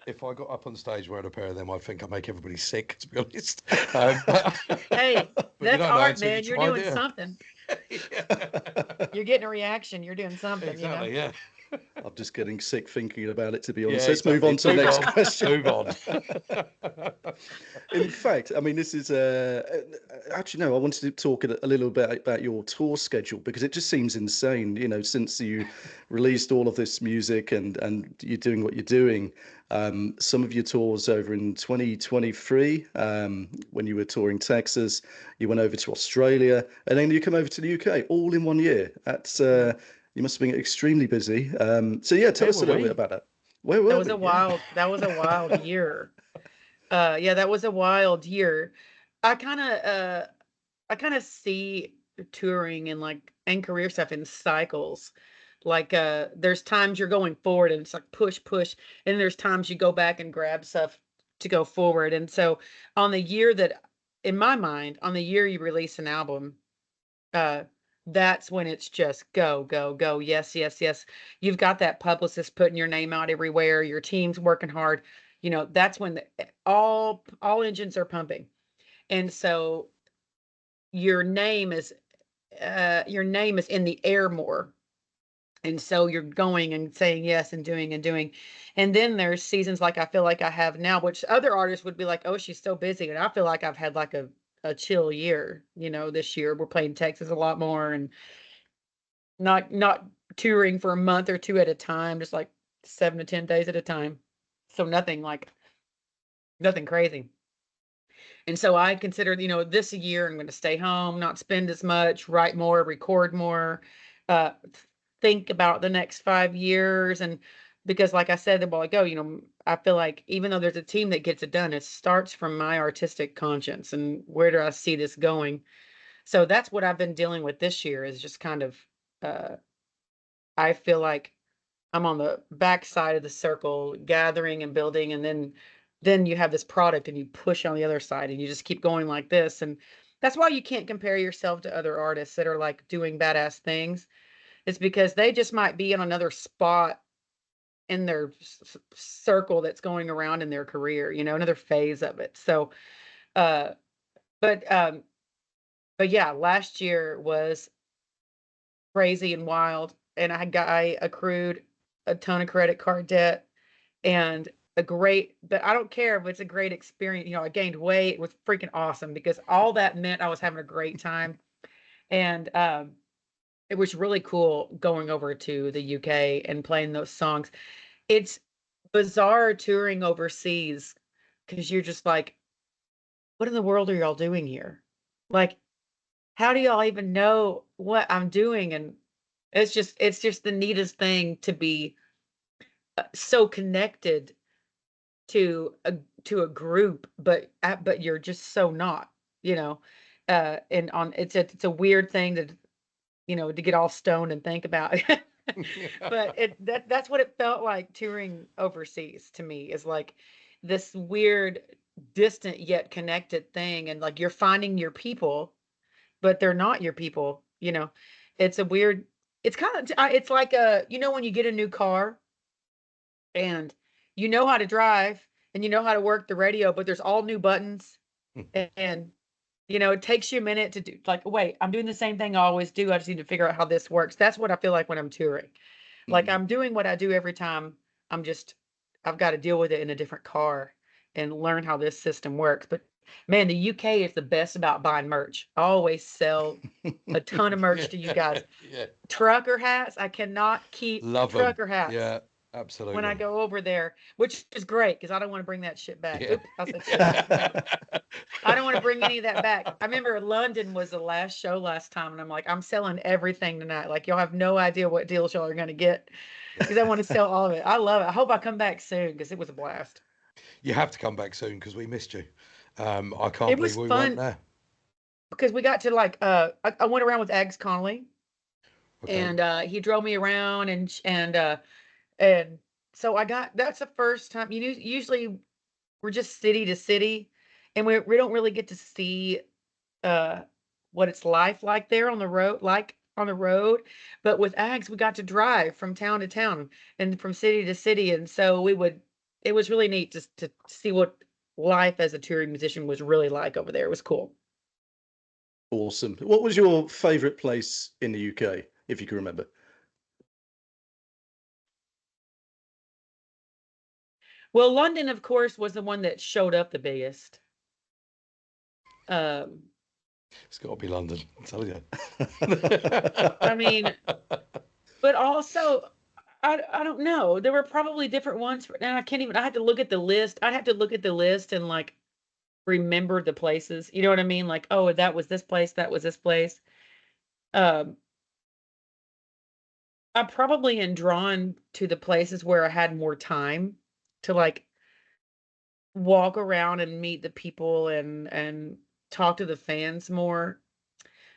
if I got up on stage wearing a pair of them, I think I'd make everybody sick, to be honest. Hey, But you that's don't know art, until you man. You're try, do doing you? something. Yeah. You're getting a reaction. You're doing something, you know. Exactly, yeah. I'm just getting sick thinking about it, to be honest. Yeah, Let's move exactly. on to the Move next on. question. Move on. In fact, I mean, this is actually no. I wanted to talk a little bit about your tour schedule because it just seems insane. You know, since you released all of this music and you're doing what you're doing, some of your tours over in 2023, when you were touring Texas, you went over to Australia, and then you come over to the UK all in one year. That's you must have been extremely busy. So yeah, tell Where us were a little bit we? about that. Where That were was we? a Yeah. wild. That was a wild year. Yeah, that was a wild year. I kind of I kind of see touring and like and career stuff in cycles. Like there's times you're going forward and it's like push push, and there's times you go back and grab stuff to go forward. And so on the year that in my mind, on the year you release an album, uh that's when it's just go go go. Yes, yes, yes. You've got that publicist putting your name out everywhere, your team's working hard. You know, that's when all engines are pumping. And so your name is in the air more. And so you're going and saying yes and doing and doing. And then there's seasons like I feel like I have now, which other artists would be like, oh, she's so busy. And I feel like I've had like a chill year, you know, this year. We're playing Texas a lot more and not touring for a month or two at a time, just like 7 to 10 days at a time. So nothing crazy. And so I considered, you know, this a year I'm going to stay home, not spend as much, write more, record more, uh, think about the next 5 years. And because, like I said a while ago, you know, I feel like even though there's a team that gets it done, it starts from my artistic conscience and where do I see this going? So that's what I've been dealing with this year is just kind of, uh, I feel like I'm on the back side of the circle, gathering and building, and then you have this product and you push on the other side and you just keep going like this. And that's why you can't compare yourself to other artists that are like doing badass things. It's because they just might be in another spot in their circle that's going around in their career, you know, another phase of it. So, uh, but but yeah, last year was crazy and wild, and I accrued a ton of credit card debt and but I don't care if it's a great experience. You know, I gained weight. It was freaking awesome because all that meant I was having a great time. And it was really cool going over to the UK and playing those songs. It's bizarre touring overseas because you're just like, what in the world are y'all doing here? Like, how do y'all even know what I'm doing? And it's just the neatest thing to be so connected to a group, but you're just so not, you know. And on it's a weird thing to to get all stoned and think about. But that's what it felt like touring overseas to me is like this weird, distant yet connected thing, and like you're finding your people, but they're not your people. You know, it's a weird. It's kind of it's like when you get a new car and you know how to drive and you know how to work the radio, but there's all new buttons and it takes you a minute to do like, wait, I'm doing the same thing I always do. I just need to figure out how this works. That's what I feel like when I'm touring. Like Mm. I'm doing what I do every time. I've got to deal with it in a different car and learn how this system works. But man, the UK is the best about buying merch. I always sell a ton of merch to you Yeah, guys. yeah. Trucker hats. I cannot keep Love them. trucker hats Yeah, when I absolutely. go over there, which is great because I don't want to bring that shit back. Yeah. Oops, I said shit. I don't want to bring any of that back. I remember London was the last show last time, and I'm like, I'm selling everything tonight. Like, y'all have no idea what deals y'all are going to get because I want to sell all of it. I love it. I hope I come back soon because it was a blast. You have to come back soon because we missed you. I can't It believe was we weren't fun there. because we got to like, I went around with Ags Connolly, Okay. and he drove me around, and so that's the first time. Usually we're just city to city, and we don't really get to see uh what it's like there on the road, but with Ags we got to drive from town to town and from city to city, and so it was really neat just to see what life as a touring musician was really like over there. It was cool. Awesome. What was your favorite place in the UK, if you can remember? Well, London, of course, was the one that showed up the biggest. Um, It's got to be London, I tell you. I mean, but also, I don't know. There were probably different ones, and I can't even. I had to look at the list. I'd have to look at the list and like remember the places. You know what I mean? Like, oh, that was this place. That was this place. Um, I probably am drawn to the places where I had more time to like walk around and meet the people and talk to the fans more.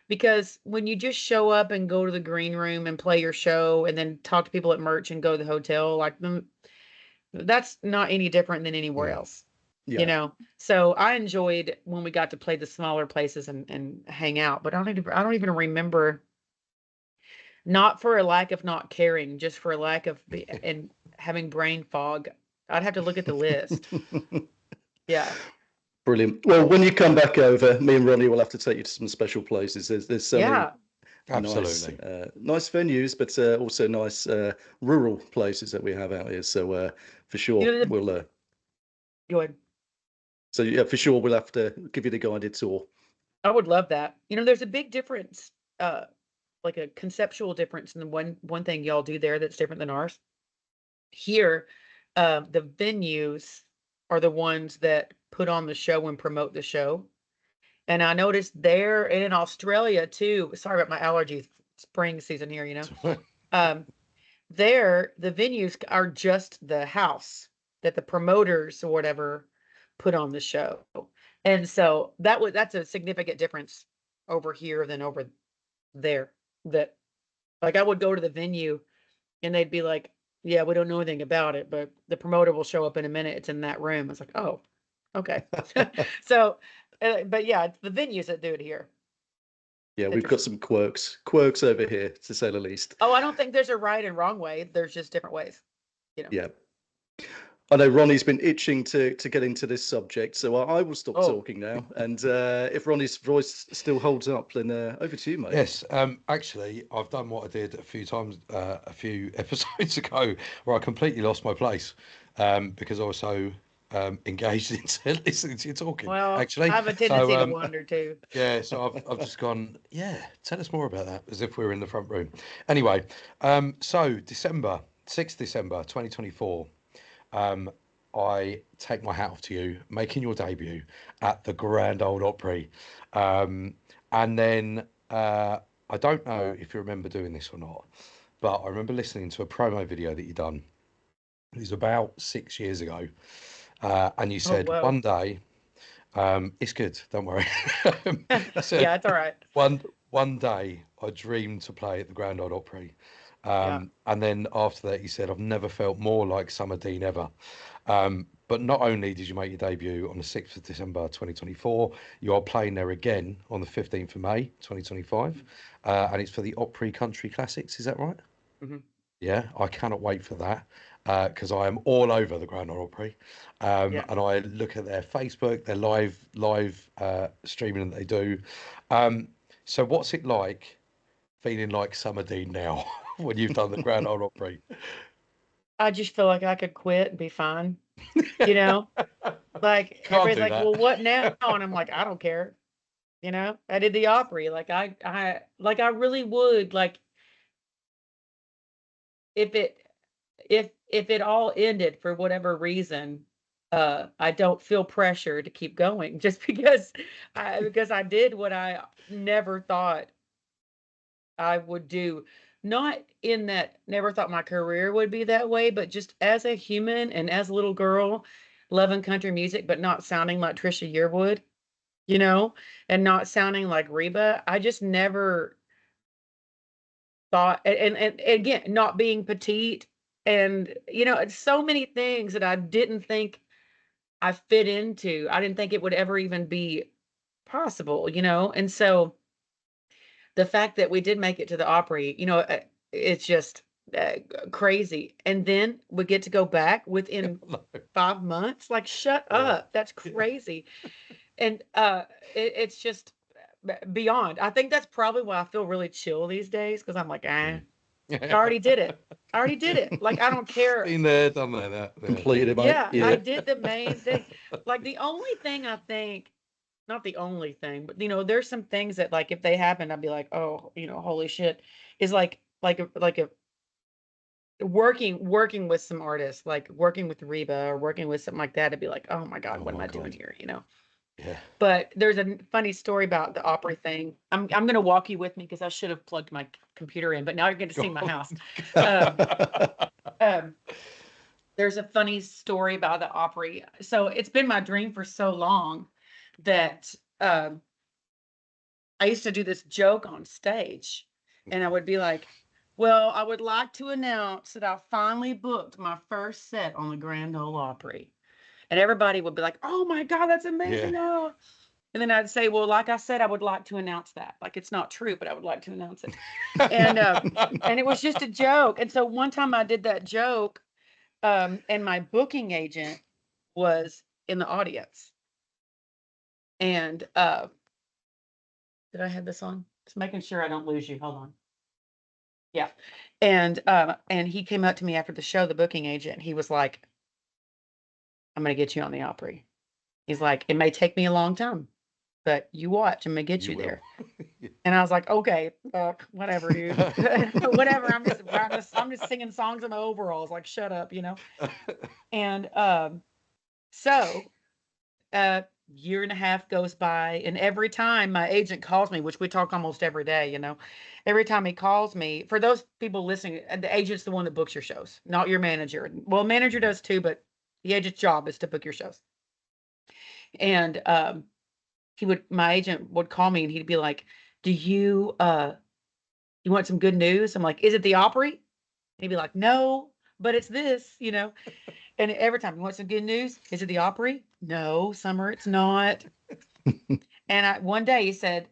Because when you just show up and go to the green room and play your show and then talk to people at merch and go to the hotel, like that's not any different than anywhere Mm. else, you Yeah. know? So I enjoyed when we got to play the smaller places and hang out, but I don't even remember, not for a lack of not caring, just for a lack of and having brain fog. I'd have to look at the list. Yeah. Brilliant. Well, when you come back over, me and Ronnie will have to take you to some special places. There's so many Yeah. Absolutely. nice venues, but also nice rural places that we have out here. So for sure, You know, we'll go ahead. so yeah, for sure we'll have to give you the guided tour. I would love that. You know, there's a big difference, like a conceptual difference in the one thing y'all do there that's different than ours. Here, the venues are the ones that put on the show and promote the show. And I noticed there and in Australia too. Sorry about my allergies. Spring season here, you know. Um, there, the venues are just the house that the promoters or whatever put on the show. And so that's a significant difference over here than over there. That like I would go to the venue and they'd be like, "Yeah, we don't know anything about it, but the promoter will show up in a minute. It's in that room." It's like, "Oh, okay." So, but yeah, it's the venues that do it here. Yeah, It's we've got interesting. some quirks over here, to say the least. Oh, I don't think there's a right and wrong way. There's just different ways, you know. Yeah. I know Ronnie's been itching to get into this subject, so I will stop Oh, talking now. And if Ronnie's voice still holds up, then over to you, mate. Yes, actually, I've done what I did a few times, a few episodes ago, where I completely lost my place because I was so engaged into listening to you talking. well, I Actually, have a so tendency to wander too. yeah, so I've just gone, yeah, tell us more about that, as if we were in the front room. Anyway, so December 6th, December 2024. Um, I take my hat off to you, making your debut at the Grand Ole Opry. Um, and then I don't know if you remember doing this or not, but I remember listening to a promo video that you done. It was about 6 years ago. And you Oh, said whoa. one day, it's good, don't worry. You said Yeah, it's all right. one day I dreamed to play at the Grand Ole Opry. Yeah. And then after that, you said, I've never felt more like Summer Dean ever. But not only did you make your debut on the 6th of December 2024, you are playing there again on the 15th of May 2025. And it's for the Opry Country Classics, is that right? Hmm. Yeah, I cannot wait for that because I am all over the Grand Ole Opry, Yeah. and I look at their Facebook, their live streaming that they do. Um, so what's it like feeling like Summer Dean now when you've done the Grand Ole Opry? I just feel like I could quit and be fine, you know? Like Can't everybody's do like, that. "Well, what now?" And I'm like, "I don't care." You know? I did the Opry. Like I really would like if it if it all ended for whatever reason, I don't feel pressure to keep going just because I did what I never thought I would do. Not in that never thought my career would be that way, but just as a human and as a little girl loving country music, but not sounding like Trisha Yearwood, you know, and not sounding like Reba. I just never thought, and again, not being petite, and you know, it's so many things that I didn't think I fit into. I didn't think it would ever even be possible, you know? And so the fact that we did make it to the Opry, you know, it's just crazy. And then we get to go back within 5 months. Like, shut up. That's crazy. And it's just beyond. I think that's probably why I feel really chill these days because I'm like, I already did it. I already did it. Like, I don't care. Been there, done that. Completed it, mate. Yeah, I did the main thing. Like, the only thing I think, not the only thing, but, you know, there's some things that, like, if they happen, I'd be like, oh, you know, holy shit, is like a working with some artists, like working with Reba or working with something like that. I'd be like, oh my God, Oh what am my I doing God. here? You know? Yeah. But there's a funny story about the Opry thing. I'm gonna walk you with me because I should have plugged my computer in, but now you're going to see my house. Um, there's a funny story about the Opry. So it's been my dream for so long that I used to do this joke on stage, and I would be like, well, I would like to announce that I finally booked my first set on the Grand Ole Opry. And everybody would be like, oh my God, that's amazing. Oh. And then I'd say, well, like I said, I would like to announce that. Like, it's not true, but I would like to announce it. And it was just a joke. And so one time I did that joke, and my booking agent was in the audience. And did I have this on? Just making sure I don't lose you. Hold on. Yeah. And he came up to me after the show, the booking agent. He was like, I'm gonna get you on the Opry. He's like, it may take me a long time, but you watch, I'm gonna get you there. And I was like, okay, whatever, dude. Whatever. I'm just singing songs in my overalls. Like, shut up, you know. And so year and a half goes by, and every time my agent calls me, which we talk almost every day, you know, every time he calls me, for those people listening, the agent's the one that books your shows, not your manager. Well, manager does too, but the agent's job is to book your shows. And my agent would call me and he'd be like, do you want some good news? I'm like, is it the Opry? And he'd be like, no, but it's this, you know. And every time, you want some good news? Is it the Opry? No, Summer, it's not. And one day he said,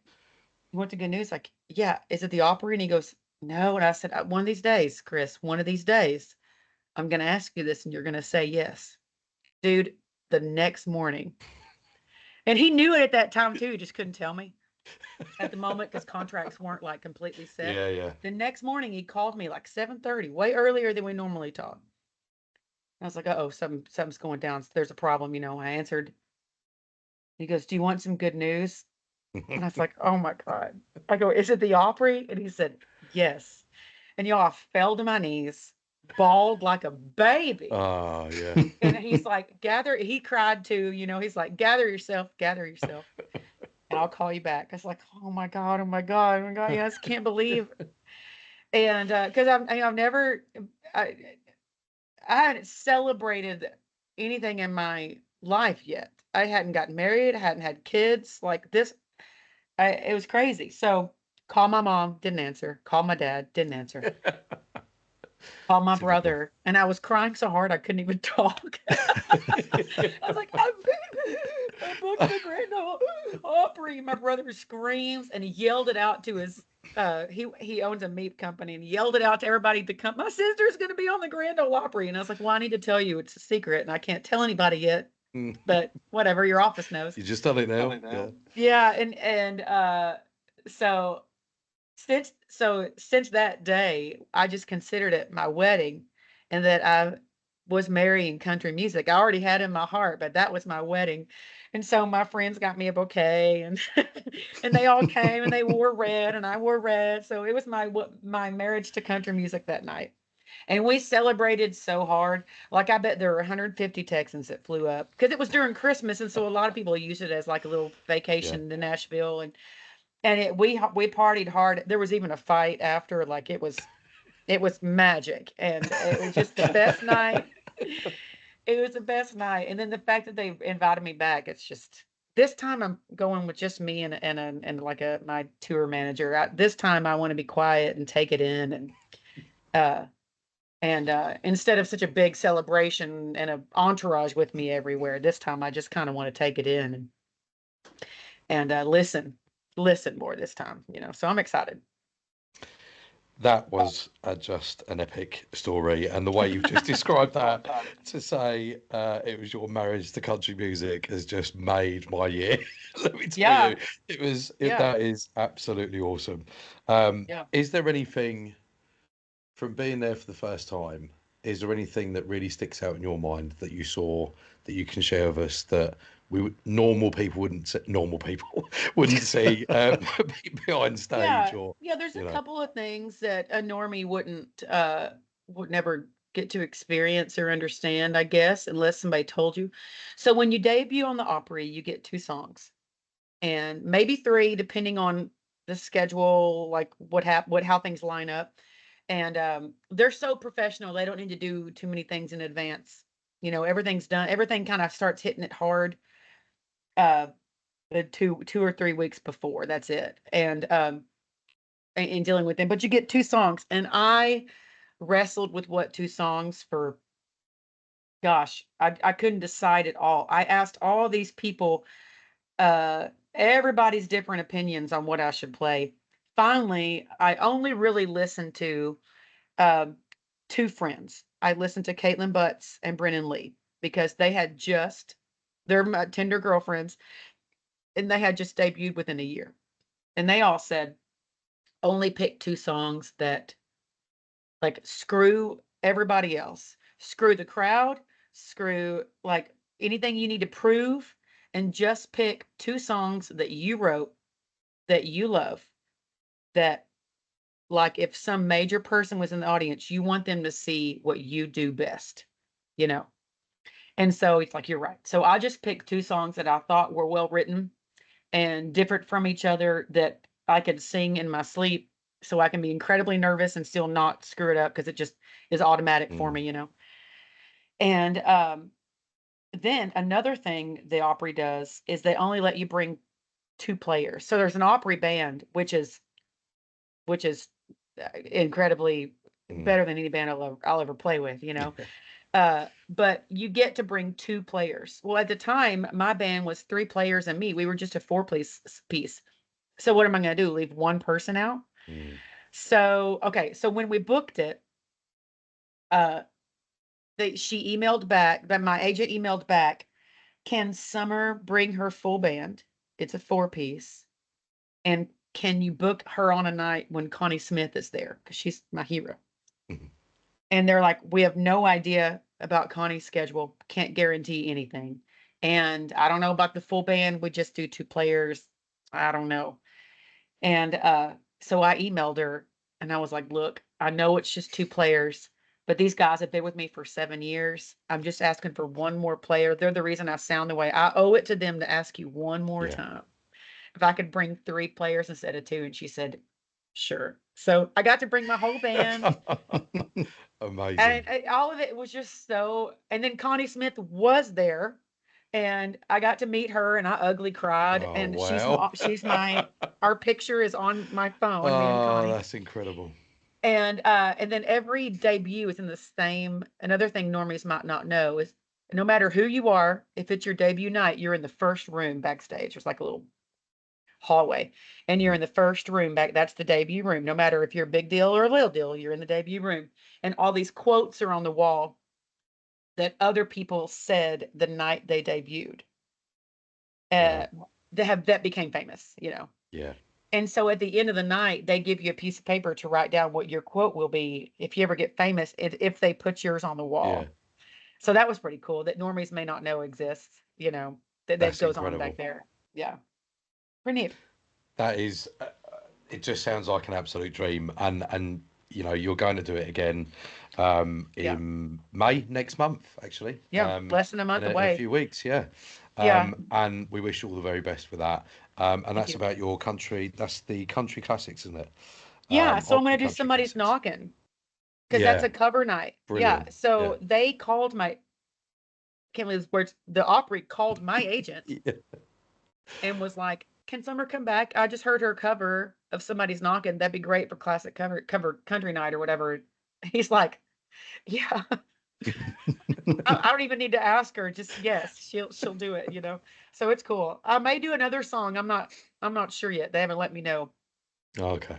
you want the good news? Like, yeah, is it the Opry? And he goes, no. And I said, one of these days, Chris, one of these days, I'm going to ask you this and you're going to say yes. Dude, the next morning. And he knew it at that time too, he just couldn't tell me at the moment because contracts weren't like completely set. Yeah. The next morning he called me like 7:30, way earlier than we normally talk. I was like, uh-oh, something's going down. There's a problem, you know. I answered. He goes, do you want some good news? And I was like, oh my God. I go, is it the Opry? And he said, yes. And y'all, I fell to my knees, bawled like a baby. Oh, yeah. And he's like, he cried too, you know, he's like, gather yourself. And I'll call you back. I was like, oh my God. Yeah, I just can't believe. And because I've never, I hadn't celebrated anything in my life yet. I hadn't gotten married. I hadn't had kids like this. It was crazy. So call my mom, didn't answer. Call my dad, didn't answer. Call my brother. And I was crying so hard I couldn't even talk. I was like, I booked the Grand Ole Opry. My brother screams and he yelled it out to his he owns a meat company and he yelled it out to everybody to come. My sister's gonna be on the Grand Ole Opry. And I was like, well, I need to tell you, it's a secret and I can't tell anybody yet. But whatever, your office knows. You just done it now. Yeah, and so since that day, I just considered it my wedding, and that I was marrying country music. I already had it in my heart, but that was my wedding. And so my friends got me a bouquet, and and they all came, and they wore red, and I wore red. So it was my marriage to country music that night. And we celebrated so hard. Like, I bet there were 150 Texans that flew up because it was during Christmas, and so a lot of people used it as like a little vacation to Nashville, and we partied hard. There was even a fight after. Like, it was magic, and it was just the best night. It was the best night, and then the fact that they invited me back, it's just, this time I'm going with just me and like my tour manager. This time I want to be quiet and take it in, and And instead of such a big celebration and an entourage with me everywhere, this time I just kind of want to take it in and listen more this time, So I'm excited. That was just an epic story, and the way you've just described that, to say it was your marriage to country music has just made my year. Let me tell Yeah, you, yeah, that is absolutely awesome. yeah. Is there anything from being there for the first time? Is there anything that really sticks out in your mind that you saw that you can share with us that normal people wouldn't see, normal people wouldn't see behind stage, Yeah, or yeah, there's a you know? couple of things that a normie would never get to experience or understand, I guess, unless somebody told you. So when you debut on the Opry, you get 2 songs and maybe 3 depending on the schedule, like how things line up. And they're so professional, they don't need to do too many things in advance. Everything's done. Everything kind of starts hitting it hard uh the 2 or 3 weeks before. That's it. And in dealing with them. But you get 2 songs, and I wrestled with what 2 songs for. Gosh, I couldn't decide at all. I asked all these people, everybody's different opinions on what I should play. Finally, I only really listened to um, 2 friends. I listened to Caitlin Butts and Brennan Lee because they're my Tinder girlfriends, and they had just debuted within a year. And they all said, only pick 2 songs that, like, screw everybody else. Screw the crowd, screw, like, anything you need to prove, and just pick 2 songs that you wrote that you love, that, like, if some major person was in the audience, you want them to see what you do best, you know? And so it's like, you're right. So I just picked 2 songs that I thought were well written and different from each other that I could sing in my sleep, so I can be incredibly nervous and still not screw it up because it just is automatic for Mm, me. And then another thing the Opry does is they only let you bring 2 players. So there's an Opry band, which is incredibly mm. better than any band I'll ever play with. But you get to bring 2 players. Well, at the time, my band was 3 players and me. We were just a 4-piece. So what am I gonna do? Leave one person out? Mm. So, okay, so when we booked it, uh, she emailed back, that my agent emailed back, "Can Summer bring her full band? It's a 4-piece. And can you book her on a night when Connie Smith is there? Because she's my hero." Mhm. And they're like, "We have no idea about Connie's schedule. Can't guarantee anything. And I don't know about the full band. We just do 2 players. I don't know." And so I emailed her and I was like, "Look, I know it's just 2 players, but these guys have been with me for 7 years. I'm just asking for one more player. They're the reason I sound the way. I owe it to them to ask you one more Yeah. time if I could bring 3 players instead of 2." And she said, "Sure." So I got to bring my whole band. Amazing. And all of it was just so, and then Connie Smith was there, and I got to meet her, and I ugly cried, Oh, and wow. she's my our picture is on my phone, me and Oh, Connie. that's incredible. And then every debut is in the same. Another thing normies might not know is no matter who you are, if it's your debut night, you're in the first room backstage. There's like a little hallway, and you're Mhm. in the first room back. That's the debut room. No matter if you're a big deal or a little deal, you're in the debut room. And all these quotes are on the wall that other people said the night they debuted. Uh, Wow. that became famous. Yeah. And so at the end of the night, they give you a piece of paper to write down what your quote will be if you ever get famous, if they put yours on the Yeah. wall. So that was pretty cool that normies may not know exists, that That's goes on back incredible. there. Yeah. Pretty neat. That is, it just sounds like an absolute dream. And you're going to do it again Yeah. in May next month, actually, Yeah. Less than a in month a away. few weeks. Yeah. Yeah. And we wish you all the very best for that. And Thank that's you. about your country. That's the country classics, isn't it? Yeah. So I'm Opera going to do country Somebody's classics. Knocking because that's Yeah. a cover night. Yeah. Brilliant. Yeah. So they called can't believe this words, the Opry called my agent Yeah. and was like, "Can Summer come back? I just heard her cover of Somebody's Knocking. That'd be great for classic cover country night or whatever." He's like, Yeah. I don't even need to ask her. Just yes, she'll do it. So it's cool. I may do another song. I'm not sure yet. They haven't let me know. Okay.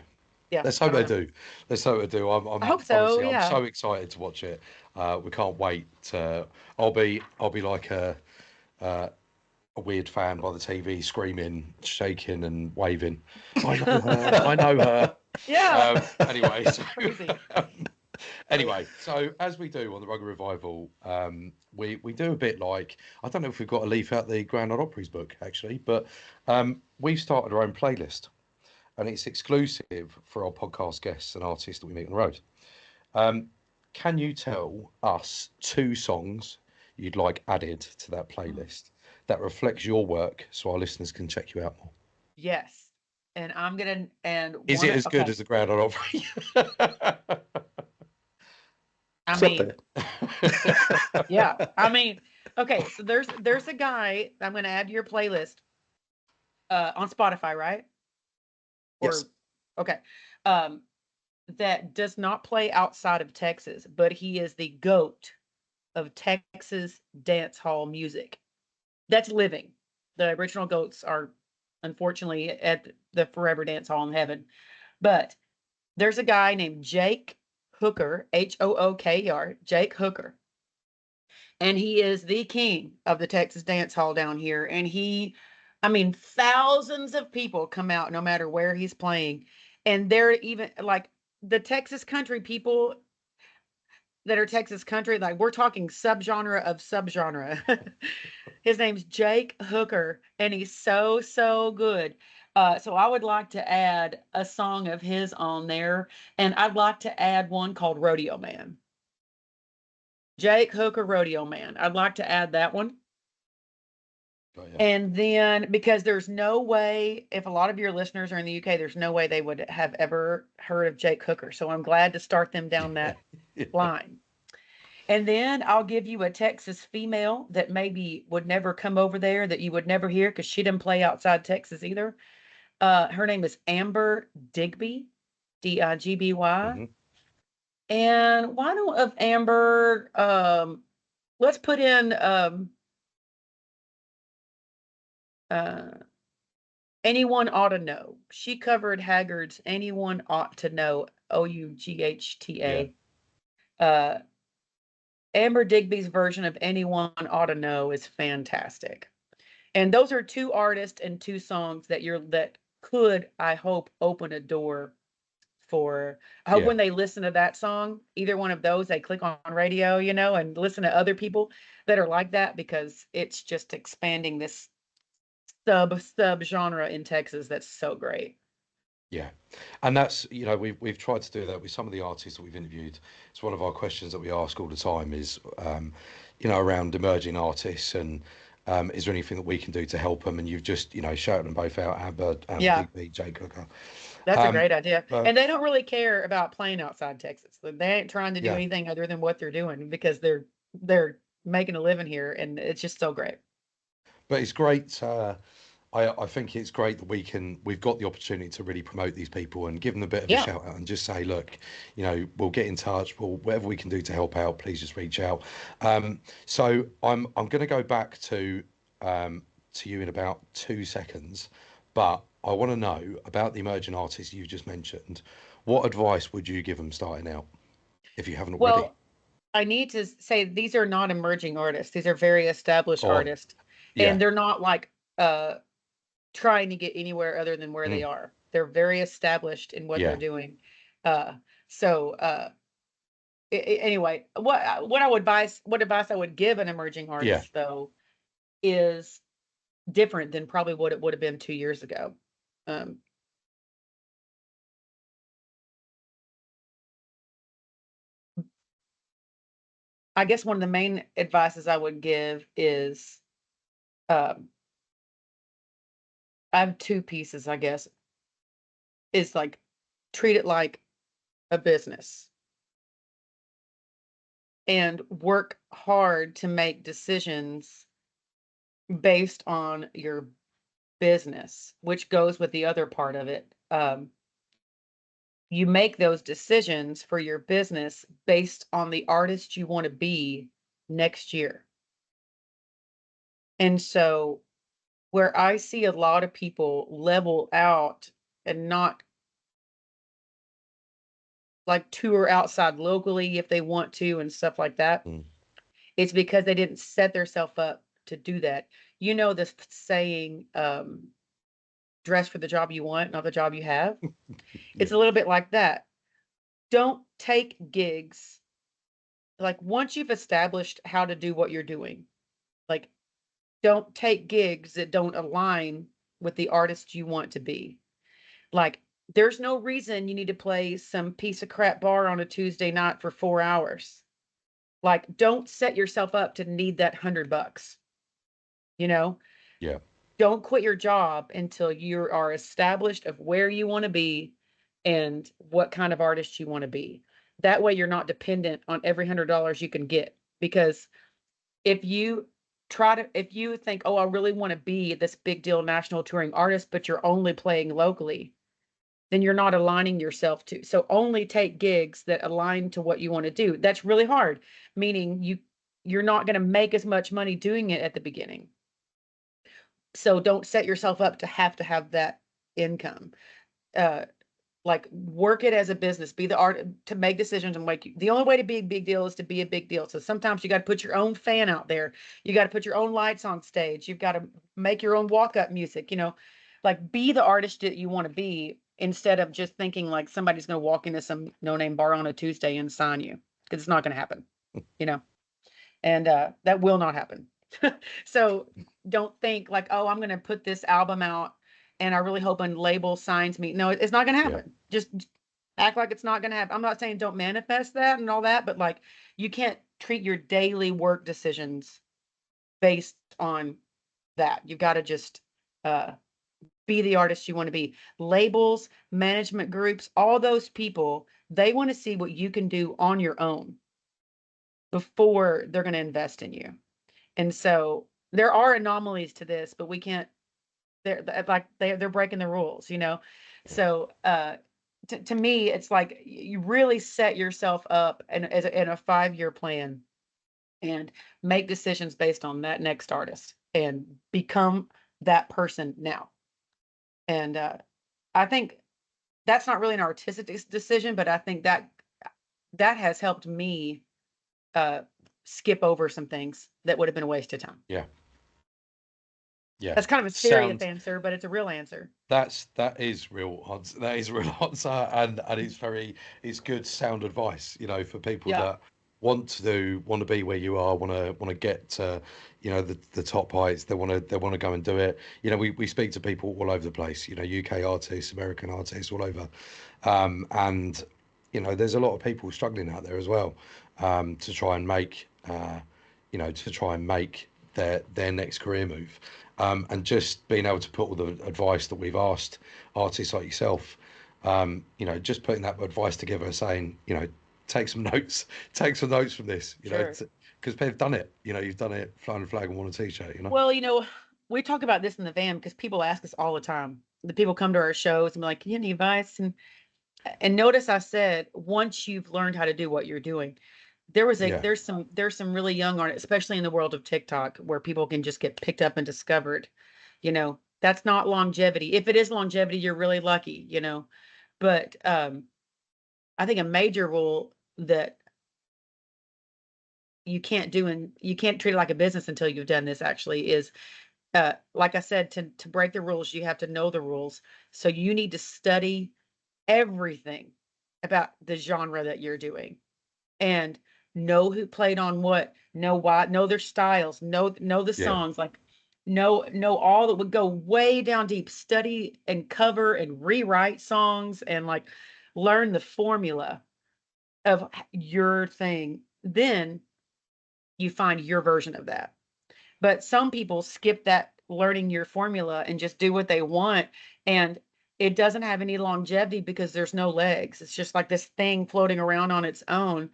Yeah, Let's I hope don't they know. do. Let's hope they do. I I'm hope so. honestly, I'm Yeah. so excited to watch it. We can't wait. I'll be like a weird fan by the TV, screaming, shaking, and waving. I know her. I know her. Yeah. Anyway, so, Crazy. anyway, so as we do on the Rugger Revival, we do a bit like, I don't know if we've got a leaf out the Grand Ole Opry's book actually, but we've started our own playlist, and it's exclusive for our podcast guests and artists that we meet on the road. Can you tell us 2 songs you'd like added to that playlist that reflects your work, so our listeners can check you out more? Yes. And I'm gonna and Is one. it as good Okay. as the Grand Ole Opry? I It's up mean, there. yeah. I mean, okay. So there's a guy I'm gonna add to your playlist on Spotify, right? Yes. Or okay. Um, that does not play outside of Texas, but he is the GOAT of Texas dance hall music. That's living. The original GOATs are unfortunately at the Forever Dance Hall in heaven. But there's a guy named Jake Hooker, Hooker, Jake Hooker. And he is the king of the Texas dance hall down here. And I mean, thousands of people come out no matter where he's playing. And they're even like the Texas country people that are Texas country, like we're talking subgenre of subgenre. His name's Jake Hooker, and he's so, so good. So I would like to add a song of his on there, and I'd like to add one called Rodeo Man. Jake Hooker, Rodeo Man. I'd like to add that one. Oh, yeah. And then, because there's no way, if a lot of your listeners are in the UK, there's no way they would have ever heard of Jake Hooker. So I'm glad to start them down that line. And then I'll give you a Texas female that maybe would never come over there, that you would never hear because she didn't play outside Texas either. Her name is Amber Digby, Digby. Mhm. And why don't of Amber, let's put in uh, Anyone Ought to Know. She covered Haggard's Anyone Ought to Know, Yeah. Oughta. Uh, Amber Digby's version of Anyone Ought to Know is fantastic. And those are 2 artists and 2 songs that could, I hope, open a door for. I hope Yeah. when they listen to that song, either one of those, they click on radio, and listen to other people that are like that, because it's just expanding this sub genre in Texas that's so great. Yeah, and that's, we've tried to do that with some of the artists that we've interviewed. It's one of our questions that we ask all the time is, around emerging artists, and is there anything that we can do to help them? And you've just, shouted them both out, Amber, Yeah, Digby, Jay Cooker. that's a Um, great idea. but And they don't really care about playing outside Texas. They ain't trying to do yeah, anything other than what they're doing, because they're making a living here, and it's just so great. but it's great. I think it's great that we've got the opportunity to really promote these people and give them a bit of a Yeah. shout out and just say, look, we'll get in touch, whatever we can do to help out, please just reach out. So I'm going to go back to you in about 2 seconds, but I want to know about the emerging artists you just mentioned. What advice would you give them starting out, if you haven't already? Well, I need to say these are not emerging artists. These are very established Or artists. yeah, And they're not like trying to get anywhere other than where they mm, are. They're very established in what they're yeah, doing. So anyway, what advice I would give an emerging yeah, artist though is different than probably what it would have been 2 years ago. Um, I guess one of the main advices I would give is um, I have 2 pieces, I guess, is like treat it like a business and work hard to make decisions based on your business, which goes with the other part of it. you make those decisions for your business based on the artist you want to be next year. And so where I see a lot of people level out and not like tour outside locally if they want to and stuff like that, it's because they didn't set themselves up to do that. You know, this saying, dress for the job you want, not the job you have. It's a little bit like that. Don't take gigs. Like once you've established how to do what you're doing, like don't take gigs that don't align with the artist you want to be. Like there's no reason you need to play some piece of crap bar on a Tuesday night for 4 hours. Like don't set yourself up to need that $100, you know? Yeah. Don't quit your job until you are established of where you want to be and what kind of artist you want to be. That way you're not dependent on every $100 you can get. Because if you if you think, oh, I really want to be this big deal national touring artist, but you're only playing locally, then you're not aligning yourself to. So only take gigs that align to what you want to do. That's really hard, meaning you're not going to make as much money doing it at the beginning. So don't set yourself up to have that income. Like work it as a business, be the art to make decisions and like the only way to be a big deal is to be a big deal. So sometimes you got to put your own fan out there. You got to put your own lights on stage. You've got to make your own walk-up music, you know, like be the artist that you want to be instead of just thinking like somebody's going to walk into some no-name bar on a Tuesday and sign you, because it's not going to happen, you know, and that will not happen. So don't think like, oh, I'm going to put this album out and I really hope a label signs me. No, it's not going to happen. Just act like it's not going to happen. I'm not saying don't manifest that and all that, but like you can't treat your daily work decisions based on that. You've got to just be the artist you want to be. Labels, management groups, all those people, they want to see what you can do on your own before they're going to invest in you. And so there are anomalies to this, but we can't, they're breaking the rules, you know? So, to me, it's like you really set yourself up in a 5-year plan and make decisions based on that next artist and become that person now. And, I think that's not really an artistic decision, but I think that has helped me, skip over some things that would have been a waste of time. Yeah. Yeah. That's kind of a serious answer, but it's a real answer. That is real answer. That is a real answer, and it's good sound advice, you know, for people that want to be where you are, want to get to, you know, the top heights. They want to go and do it. You know, we speak to people all over the place. You know, UK artists, American artists, all over, and you know, there's a lot of people struggling out there as well, to try and make, their next career move. And just being able to put all the advice that we've asked artists like yourself, you know, just putting that advice together, saying, you know, take some notes from this, you know, because they've done it, you know, you've done it, flying the flag and won a t-shirt, you know. Well, you know, we talk about this in the van because people ask us all the time. The people come to our shows and be like, "Can you have any advice?" And notice I said, once you've learned how to do what you're doing. There's some really young artists, especially in the world of TikTok, where people can just get picked up and discovered. You know, that's not longevity. If it is longevity, you're really lucky, you know. But I think a major rule that you can't do, and you can't treat it like a business until you've done this actually, is like I said, to break the rules, you have to know the rules. So you need to study everything about the genre that you're doing and know who played on what, know why, know their styles, know the songs, like know all that, would go way down deep, study and cover and rewrite songs and like learn the formula of your thing. Then you find your version of that. But some people skip that learning your formula and just do what they want. And it doesn't have any longevity because there's no legs. It's just like this thing floating around on its own.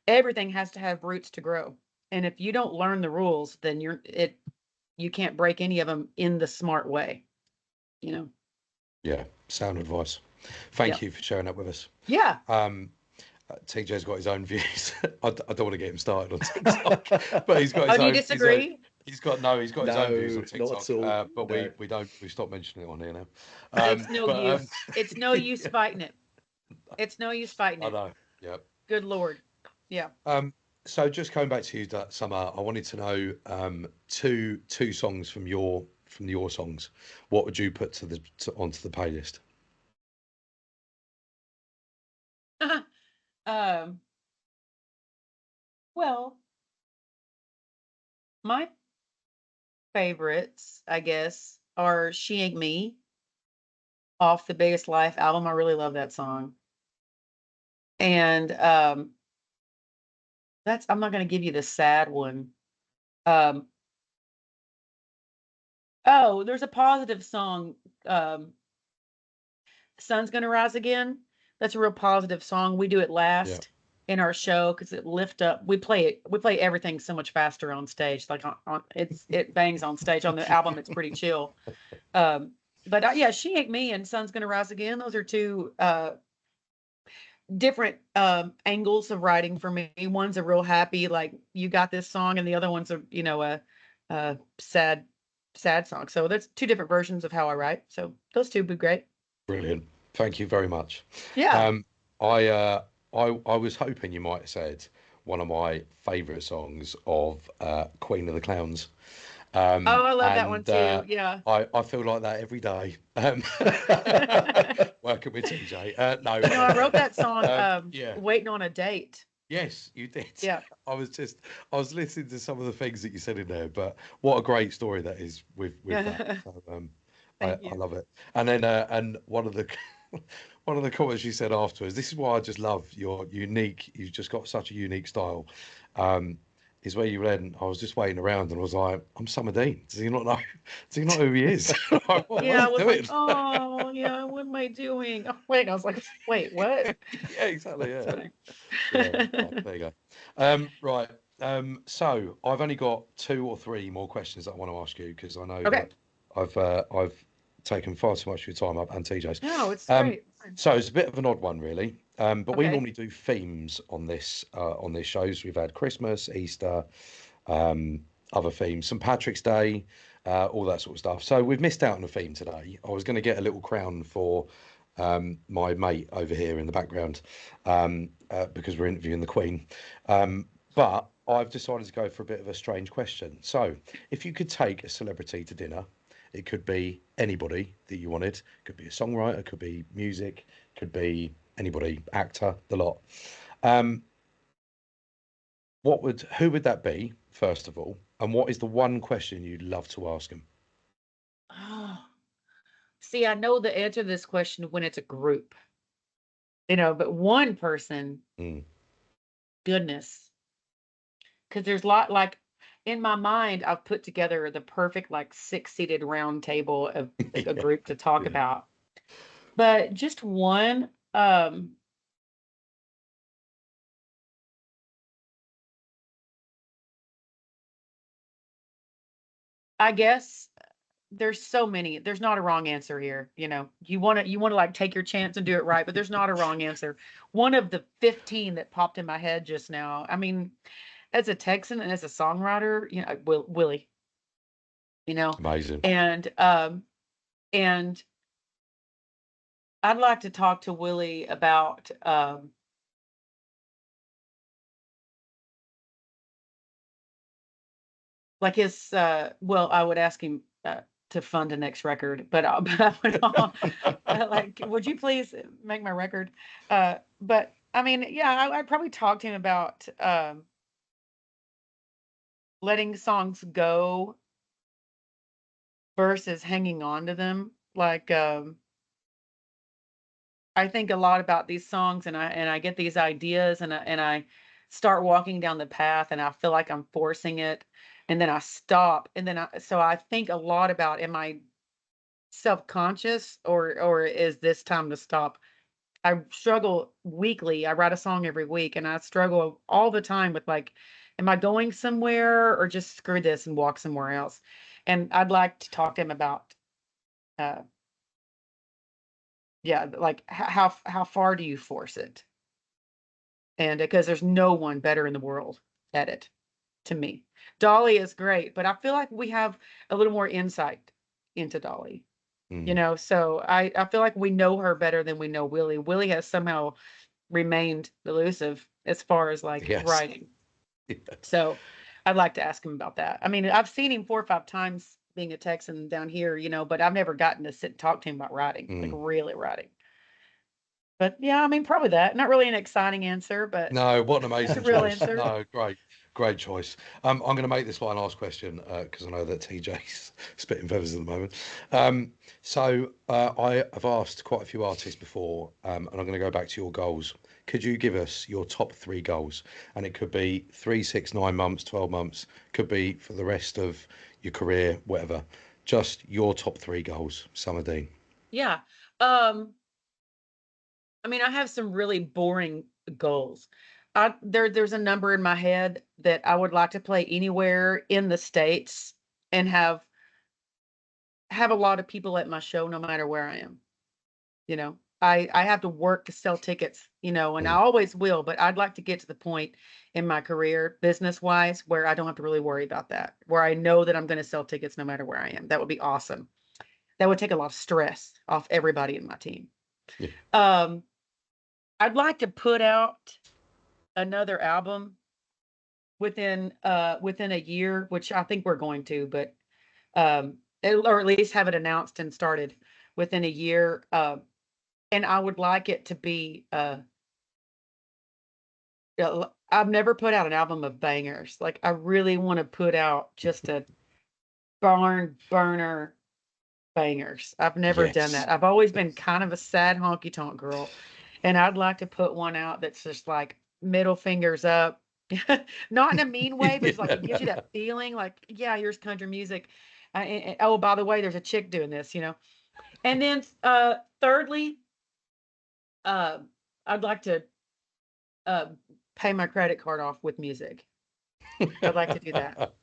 Everything has to have roots to grow. And if you don't learn the rules, then you can't break any of them in the smart way, you know? Yeah. Sound advice. Thank Yep. you for sharing that with us. Yeah. TJ's got his own views. I don't want to get him started on TikTok, but he's got Oh, his do you own. disagree? He's got his own views on No, not TikTok. at all. But No. we stopped mentioning it on here now. It's no But use. It's no use yeah, fighting it. It's no use fighting I it. know. Yeah. Good Lord. Yeah. So just coming back to you, Summer, I wanted to know two songs from your songs. What would you put onto the playlist? um, well, my favorites, I guess, are She Ain't Me off the Biggest Life album. I really love that song. And I'm not gonna give you the sad one. Um, oh, there's a positive song, Sun's Gonna Rise Again. That's a real positive song. We do it Yeah. last in our show because it lift up. We play everything so much faster on stage. Like on it bangs on stage. On the album, it's pretty chill. But yeah, She Ain't Me and Sun's Gonna Rise Again. Those are two different angles of writing for me. One's a real happy, like you got this song, and the other one's a sad song. So that's two different versions of how I write. So those two would be great. Brilliant. Thank you very much. Yeah. Um, I uh, I was hoping you might have said one of my favourite songs of Queen of the Clowns. Oh, I love that one And too. Yeah. I feel like that every day. Working with TJ. No, I wrote that song yeah. waiting on a date. Yes, you did. Yeah. I was listening to some of the things that you said in there, but what a great story that is with that. So, I Thank you. love it. And then and one of the one of the comments you said afterwards, this is why I just love your unique, you've just got such a unique style. Is where you went, I was just waiting around and I was like, I'm Summer Dean. Does he not know? Does he not know who he is? Like, what Yeah, I he was doing? like, oh yeah, what am I doing? Oh, wait, I was like, wait, what? Yeah, exactly. That's Yeah. funny. Yeah. Right, there you go. Right. So I've only got two or three more questions that I want to ask you because I know Okay. that I've taken far too much of your time up and TJ's. No, it's Um, great. Fine. so it's a bit of an odd one, really. But we Okay. normally do themes on this shows. We've had Christmas, Easter, um, other themes, St. Patrick's Day, all that sort of stuff. So we've missed out on a theme today. I was going to get a little crown for my mate over here in the background because we're interviewing the Queen. But I've decided to go for a bit of a strange question. So if you could take a celebrity to dinner, it could be anybody that you wanted. It could be a songwriter, could be music, could be anybody, actor, the lot. Um, who would that be, first of all? And what is the one question you'd love to ask him? Oh, see, I know the answer to this question when it's a group, but one person, Mm. goodness, because there's a lot like in my mind, I've put together the perfect like 6-seated round table of a Yeah, group to talk yeah. about. But just one, I guess there's so many. There's not a wrong answer here. You want to like take your chance and do it right, but there's not a wrong answer. One of the 15 that popped in my head just now. I mean, as a Texan and as a songwriter, Willie, you know, Amazing. and I'd like to talk to Willie about like his well, I would ask him to fund the next record, but I would like, would you please make my record? But I mean, yeah, I'd probably talk to him about letting songs go versus hanging on to them. Like I think a lot about these songs, and I get these ideas, and I start walking down the path, and I feel like I'm forcing it, and then I stop, and then I think a lot about, am I self-conscious, or is this time to stop? I struggle weekly. I write a song every week, and I struggle all the time with like, am I going somewhere, or just screw this and walk somewhere else? And I'd like to talk to him about uh Yeah, like how far do you force it? And because there's no one better in the world at it, to me. Dolly is great, but I feel like we have a little more insight into Dolly. Mm. So I feel like we know her better than we know Willie. Willie has somehow remained elusive as far as like Yes. writing. Yeah. So I'd like to ask him about that. I mean, I've seen him 4 or 5 times being a Texan down here, but I've never gotten to sit and talk to him about writing, like Mm. really writing. But yeah, I mean, probably that. Not really an exciting answer, but No, what an it's a amazing real choice. answer. No, great choice. I'm going to make this my last question because I know that TJ's spitting feathers at the moment. I have asked quite a few artists before, and I'm going to go back to your goals. Could you give us your top 3 goals? And it could be 3, 6, 9 months, 12 months, could be for the rest of your career, whatever. Just your top 3 goals, Summer Dean. Yeah. Um, I mean, I have some really boring goals. There's a number in my head that I would like to play anywhere in the States and have a lot of people at my show no matter where I am. I have to work to sell tickets, and I Mm. always will, but I'd like to get to the point in my career, business-wise, where I don't have to really worry about that, where I know that I'm gonna sell tickets no matter where I am. That would be awesome. That would take a lot of stress off everybody in my team. Yeah. I'd like to put out another album within a year, which I think we're going to, but or at least have it announced and started within a year. And I would like it to be I've never put out an album of bangers. Like I really want to put out just a barn burner bangers. I've never done Yes. that. I've always been kind of a sad honky tonk girl, and I'd like to put one out that's just like middle fingers up. Not in a mean way, but it's like it gives you that feeling like, yeah, here's country music. Oh, by the way, there's a chick doing this. And then thirdly, uh, I'd like to uh, pay my credit card off with music. I'd like to do that.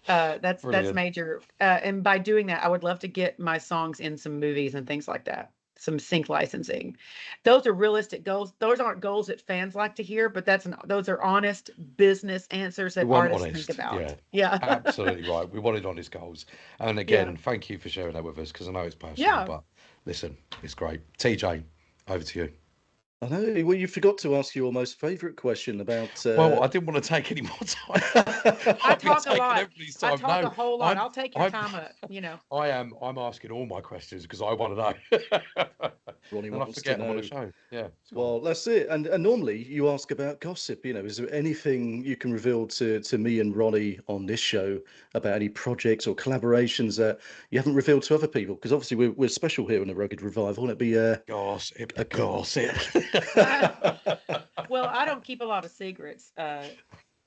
That's Brilliant. major. And by doing that, I would love to get my songs in some movies and things like that. Some sync licensing. Those are realistic goals. Those aren't goals that fans like to hear, but those are honest business answers We that want artists think honest. about. Yeah, Yeah. absolutely right. We wanted honest goals. And Yeah. again, thank you for sharing that with us because I know it's personal, Yeah. but listen, it's great. TJ, over to you. I know. Well, you forgot to ask your most favourite question about. Well, I didn't want to take any more time. I I've been talk a taking lot. everybody's I time. talk No, a whole lot. I'm, I'll take your I'm, time up. I'm asking all my questions because I want to know. Ronnie And I wants to forget I'm on a know. show. Yeah. Well, that's it. And normally you ask about gossip. Is there anything you can reveal to me and Ronnie on this show about any projects or collaborations that you haven't revealed to other people? Because obviously we're special here in the Rugged Revival. It'd be Gossip, gossip. Well, I don't keep a lot of secrets.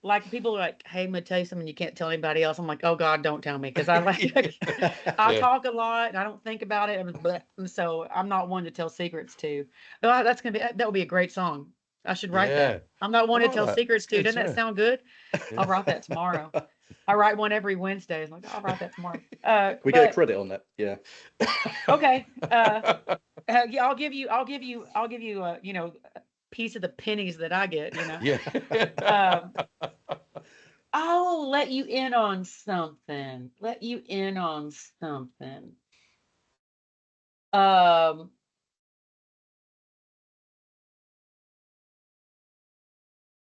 Like people are like, "Hey, I'm gonna tell you something you can't tell anybody else." I'm like, "Oh God, don't tell me," because I I Yeah. talk a lot and I don't think about it, and so I'm not one to tell secrets to. Oh, that would be a great song. I should write Yeah. that. I'm not one I to like tell that. secrets It's to. good, Doesn't that yeah. sound good? I'll Yeah. write that tomorrow. I write one every Wednesday. I'm like, I'll write that tomorrow. We get a But credit on that. Yeah. okay. Yeah, I'll give you a piece of the pennies that I get. Yeah. Um, I'll let you in on something. Um,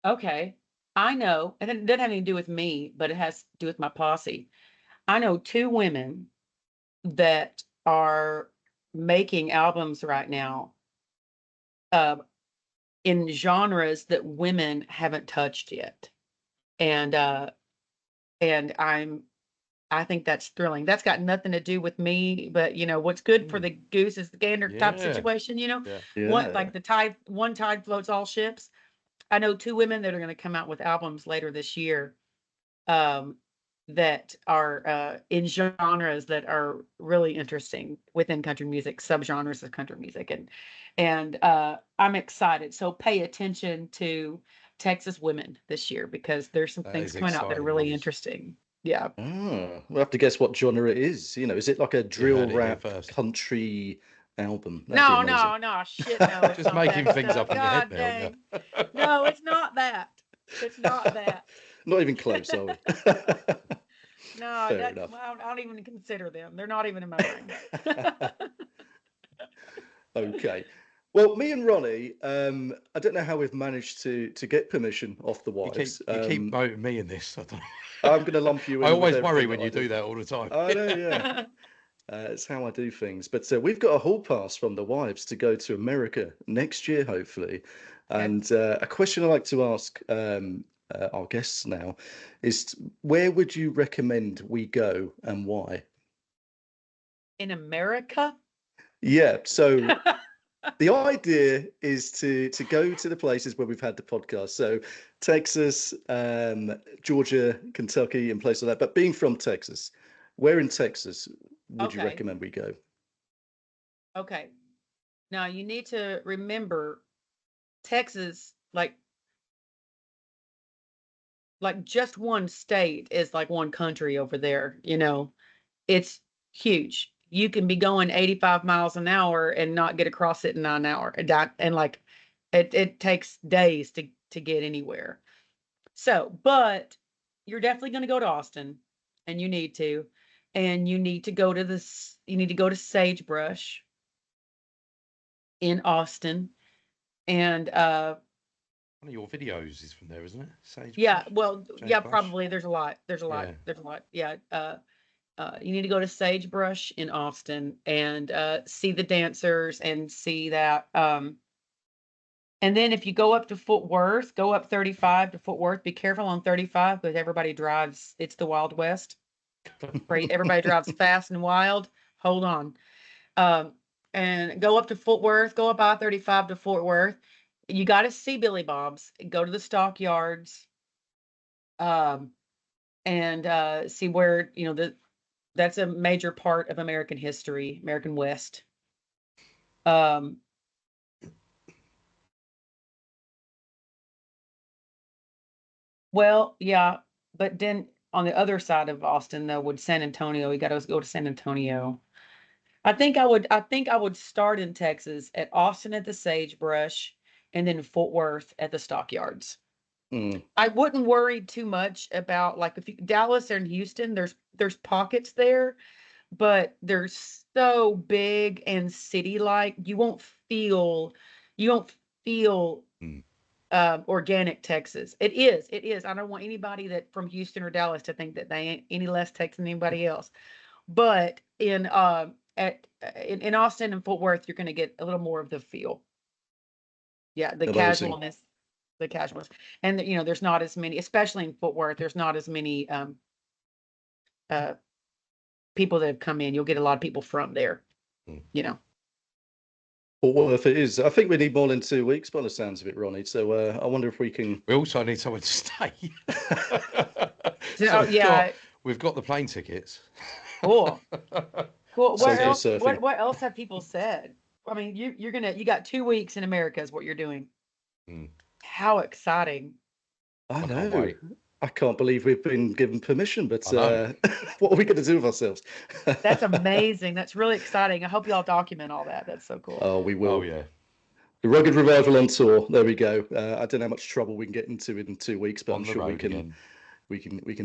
okay. I know, and it doesn't have anything to do with me, but it has to do with my posse. I know 2 women that are making albums right now, uh, in genres that women haven't touched yet. And and I think that's thrilling. That's got nothing to do with me, but what's good for the goose is the gander type Yeah. situation. Yeah. One Yeah. like one tide floats all ships. I know 2 women that are going to come out with albums later this year, um, that are in genres that are really interesting within country music, subgenres of country music, and I'm excited. So pay attention to Texas women this year because there's some That things is coming out that are exciting really news. interesting. Yeah. We'll have to guess what genre it is. Is it like a You drill heard it here rap first. country album. That'd be amazing. No, shit, no. It's Just not making that things stuff. up in your head God now, dang. yeah. No, it's not that. It's not that. Not even close, are we? No, Fair enough. I don't even consider them. They're not even in my brain. Okay. Well, me and Ronnie, I don't know how we've managed to get permission off the wives. You keep voting me in this. I don't know. I'm going to lump you in. I always with worry everything when that you I do that all the time. I know, yeah. It's how I do things. But we've got a hall pass from the wives to go to America next year, hopefully. Okay. And a question I like to ask our guests now is, where would you recommend we go and why? In America? Yeah, so the idea is to go to the places where we've had the podcast. So Texas, Georgia, Kentucky, and places like that. But being from Texas, where in Texas would you Okay. recommend we go? Okay. Now you need to remember Texas, like just one state is like one country over there, you know. It's huge. You can be going 85 miles an hour and not get across it in 9 hours. And like it takes days to get anywhere. So, but you're definitely going to go to Austin, and you need to. And you need to go to Sagebrush in Austin. And One of your videos is from there, isn't it? yeah, well, yeah, Sagebrush? probably there's a lot. Yeah. You need to go to Sagebrush in Austin and see the dancers and see that. And then if you go up to Fort Worth, go up 35 to Fort Worth. Be careful on 35 because everybody drives. It's the Wild West. Everybody drives fast and wild. Hold on. And go up to Fort Worth. Go up I-35 to Fort Worth. You got to see Billy Bob's. Go to the stockyards. And see where, you know, that's a major part of American history, American West. Well, yeah, but then on the other side of Austin, though, would San Antonio. You got to go to San Antonio. I think I would start in Texas at Austin at the Sagebrush, and then Fort Worth at the Stockyards. I wouldn't worry too much about, like, if Dallas and Houston, there's pockets there, but they're so big and city-like, you won't feel organic Texas. It is. I don't want anybody that from Houston or Dallas to think that they ain't any less Texas than anybody else. But in Austin and Fort Worth, you're going to get a little more of the feel. Yeah, the casualness. And you know, there's not as many, especially in Fort Worth, there's not as many people that have come in. You'll get a lot of people from there, you know. Fort Worth it is. I think we need more than 2 weeks by the sounds of it, Ronnie. So I wonder if we can. We also need someone to stay. We've got the plane tickets. Cool. Surfing. What else have people said? I mean, you got 2 weeks in America is what you're doing. How exciting! I know. I can't believe we've been given permission, but what are we going to do with ourselves? That's amazing. That's really exciting. I hope y'all document all that. That's so cool. Oh, we will. Oh, yeah. The Rugged Revival on tour. There we go. I don't know how much trouble we can get into in 2 weeks, but I'm sure we can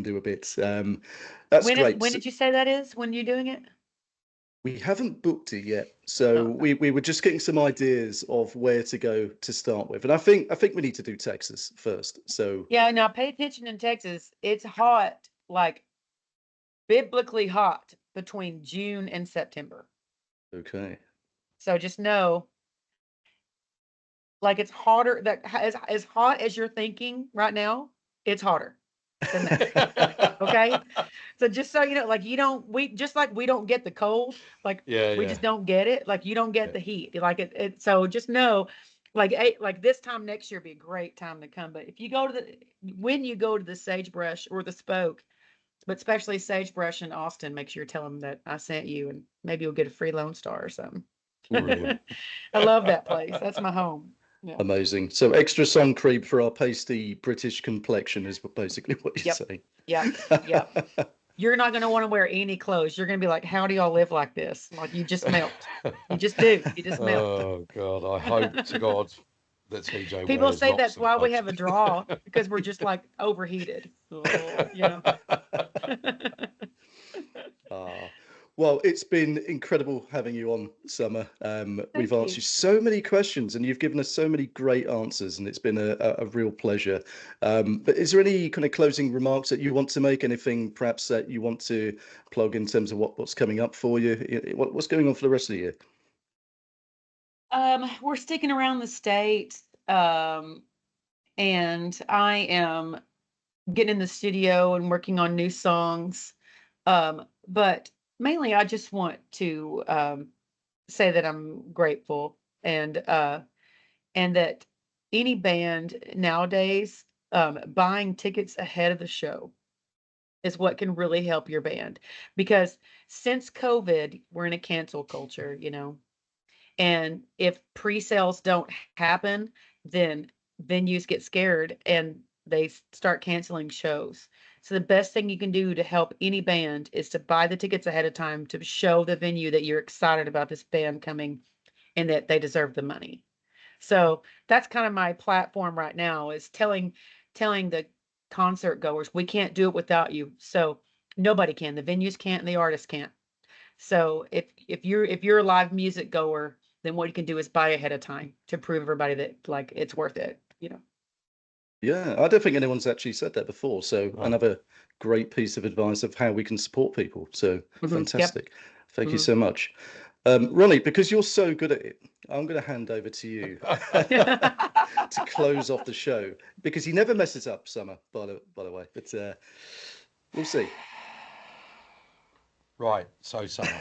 do a bit. That's great. When did you say that is? When you're doing it? We haven't booked it yet, so we were just getting some ideas of where to go to start with, and I think we need to do Texas first. So yeah, now pay attention in Texas. It's hot, like biblically hot between June and September. Okay. So just know, like it's hotter. That as hot as you're thinking right now, it's hotter than that. Okay. So just so you know, like we don't get the cold, like we just don't get it. Like you don't get the heat. Like it. So just know, like this time next year be a great time to come. But if you go to when you go to the Sagebrush or the Spoke, but especially Sagebrush in Austin, make sure you tell them that I sent you, and maybe you'll get a free Lone Star or something. I love that place. That's my home. Yeah. Amazing. So extra sun cream for our pasty British complexion is basically what you're saying. Yeah. you're not going to want to wear any clothes. You're going to be like, how do y'all live like this? Like, you just melt. You just do. You just melt. Oh God, I hope to God that TJ People wears say lots that's of why we clothes. have a draw, because we're just like overheated. You know. Ah, well, it's been incredible having you on, Summer. We've Thank you. answered so many questions and you've given us so many great answers, and it's been a real pleasure. But is there any kind of closing remarks that you want to make? Anything perhaps that you want to plug in terms of what's coming up for you? What's going on for the rest of the year? We're sticking around the state, and I am getting in the studio and working on new songs. But mainly, I just want to say that I'm grateful, and that any band nowadays, buying tickets ahead of the show is what can really help your band, because since COVID, we're in a cancel culture, you know. And if pre-sales don't happen, then venues get scared and they start canceling shows. So the best thing you can do to help any band is to buy the tickets ahead of time, to show the venue that you're excited about this band coming and that they deserve the money. So that's kind of my platform right now, is telling the concert goers, we can't do it without you. So nobody can. The venues can't and the artists can't. So if you're a live music goer, then what you can do is buy ahead of time to prove everybody that, like, it's worth it, you know. Yeah, I don't think anyone's actually said that before. So Oh. another great piece of advice of how we can support people. So Yep. fantastic. Thank you Mhm. so much. Ronnie, because you're so good at it, I'm going to hand over to you to close off the show, because he never messes up, Summer, by the way. But we'll see. Right, so Summer,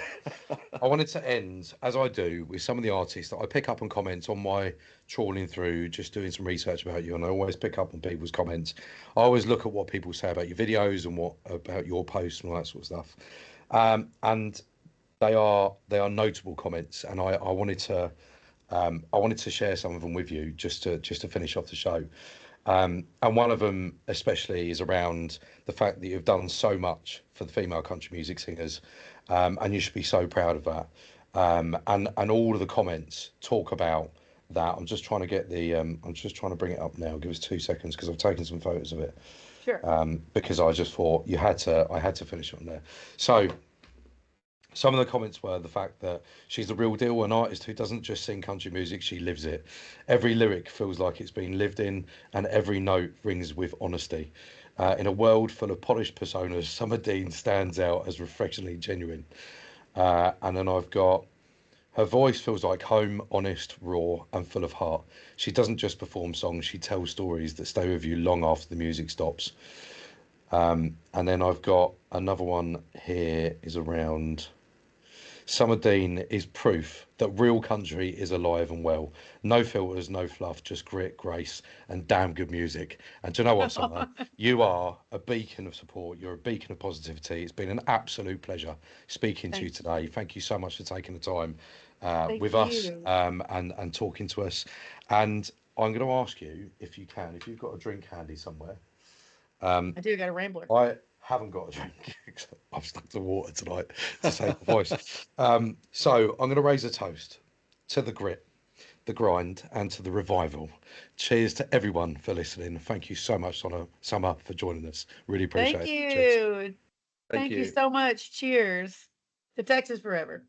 I wanted to end, as I do, with some of the artists that I pick up on comments on my trawling through, just doing some research about you, and I always pick up on people's comments. I always look at what people say about your videos and what about your posts and all that sort of stuff. And they are notable comments, and I wanted to share some of them with you just to finish off the show. And one of them especially is around the fact that you've done so much for the female country music singers, and you should be so proud of that. And all of the comments talk about that. I'm just trying to get the I'm just trying to bring it up now. Give us 2 seconds because I've taken some photos of it. Sure. Because I just thought I had to finish it on there. So some of the comments were the fact that she's the real deal, an artist who doesn't just sing country music, she lives it. Every lyric feels like it's been lived in, and every note rings with honesty. In a world full of polished personas, Summer Dean stands out as refreshingly genuine. And then I've got, her voice feels like home, honest, raw, and full of heart. She doesn't just perform songs, she tells stories that stay with you long after the music stops. And then I've got another one here is around, Summer Dean is proof that real country is alive and well. No filters, no fluff, just grit, grace, and damn good music. And do you know what, Summer? You are a beacon of support. You're a beacon of positivity. It's been an absolute pleasure speaking to you Thank you. today. Thank you so much for taking the time Thank with us, you. and talking to us. And I'm going to ask you, if you can, if you've got a drink handy somewhere. I do got a Rambler. I haven't got a drink. I've stuck to water tonight to save the voice. So I'm going to raise a toast to the grit, the grind, and to the revival. Cheers to everyone for listening. Thank you so much, Summer, for joining us. Really appreciate Thank it. Cheers. you. Thank Thank you you. so much. Cheers to Texas forever.